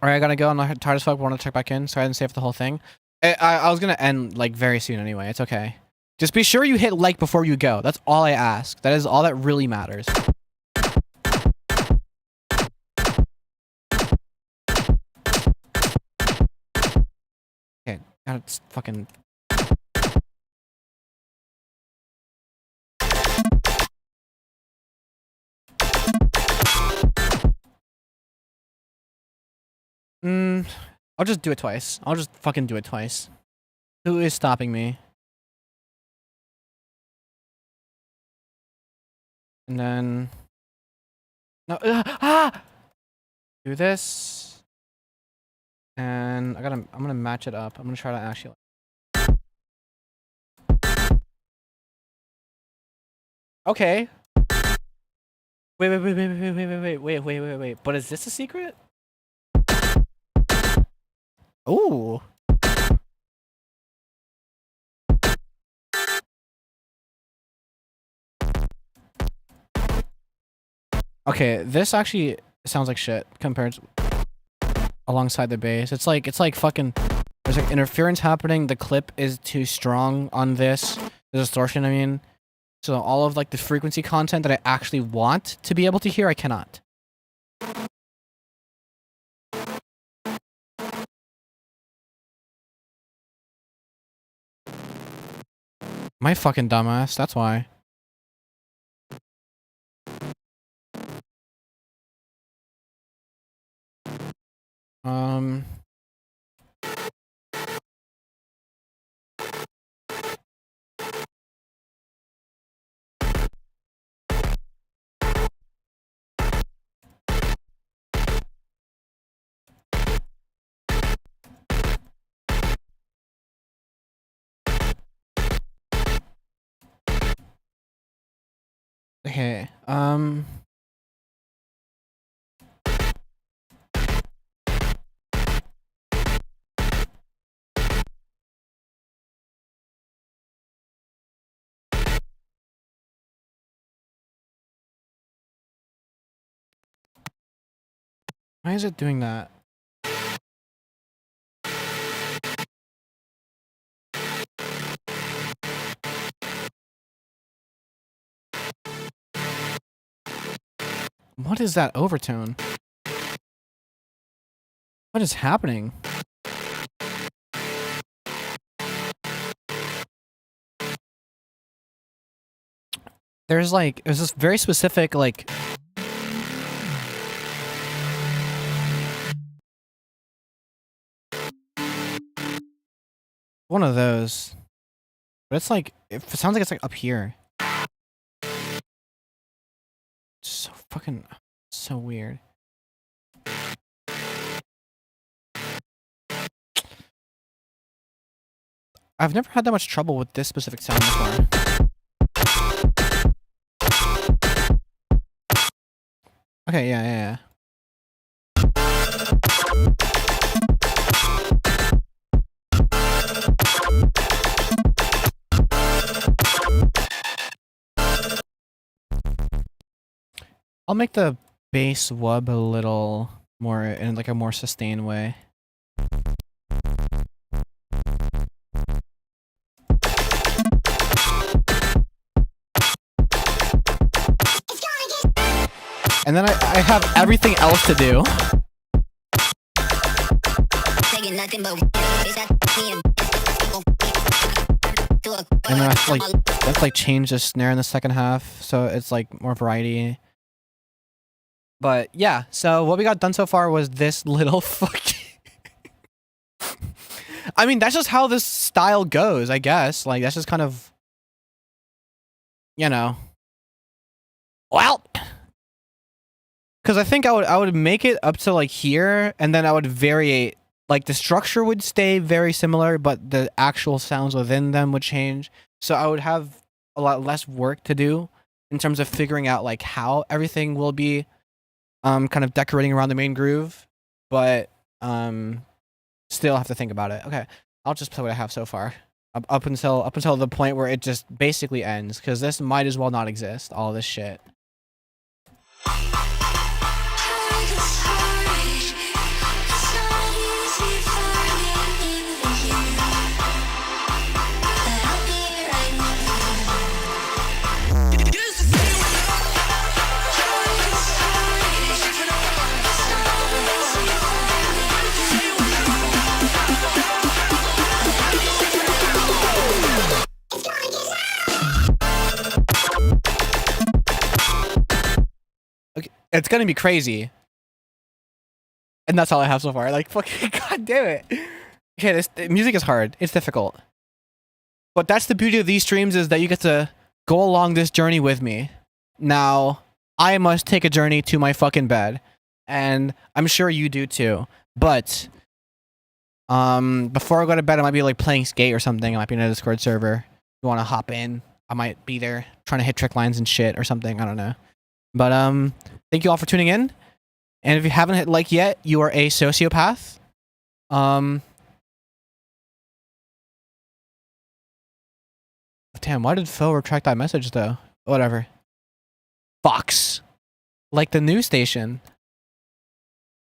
Alright, I gotta go. I'm not tired as fuck, but I want to check back in. Sorry I didn't save the whole thing. I was gonna end, like, very soon anyway. It's okay. Just be sure you hit like before you go. That's all I ask. That is all that really matters. Okay, God, it's fucking... I'll just do it twice. I'll just fucking do it twice. Who is stopping me? And then... No, do this. And I'm gonna match it up. I'm gonna try to actually... Okay. Wait. But is this a secret? Ooh. Okay, this actually sounds like shit compared to alongside the bass. It's like fucking... There's like interference happening. The clip is too strong on this. The distortion, I mean. So all of, like, the frequency content that I actually want to be able to hear, I cannot. My fucking dumbass, that's why. Okay, Why is it doing that? What is that overtone? What is happening? There's this very specific, like... One of those. But it's like, it sounds like it's like up here. It's so fucking, so weird. I've never had that much trouble with this specific sound before. Okay, yeah. I'll make the bass wub a little more in like a more sustained way. And then I have everything else to do. And then I have to like change the snare in the second half, so it's like more variety. But yeah, so what we got done so far was this little fucking... I mean, that's just how this style goes, I guess. Like, that's just kind of... You know. Well... Because I think I would make it up to like here, and then I would variate. Like, the structure would stay very similar, but the actual sounds within them would change. So I would have a lot less work to do in terms of figuring out like how everything will be kind of decorating around the main groove, but still have to think about it. Okay, I'll just play what I have so far up until the point where it just basically ends, because this might as well not exist, all this shit. It's gonna be crazy. And that's all I have so far. Like, fucking god damn it. Okay, this music is hard. It's difficult. But that's the beauty of these streams, is that you get to go along this journey with me. Now, I must take a journey to my fucking bed. And I'm sure you do too. But before I go to bed, I might be like playing Skate or something. I might be in a Discord server. If you wanna hop in, I might be there trying to hit trick lines and shit or something. I don't know. But thank you all for tuning in. And if you haven't hit like yet, you are a sociopath. Damn, why did Phil retract that message though? Whatever. Fox. Like the news station.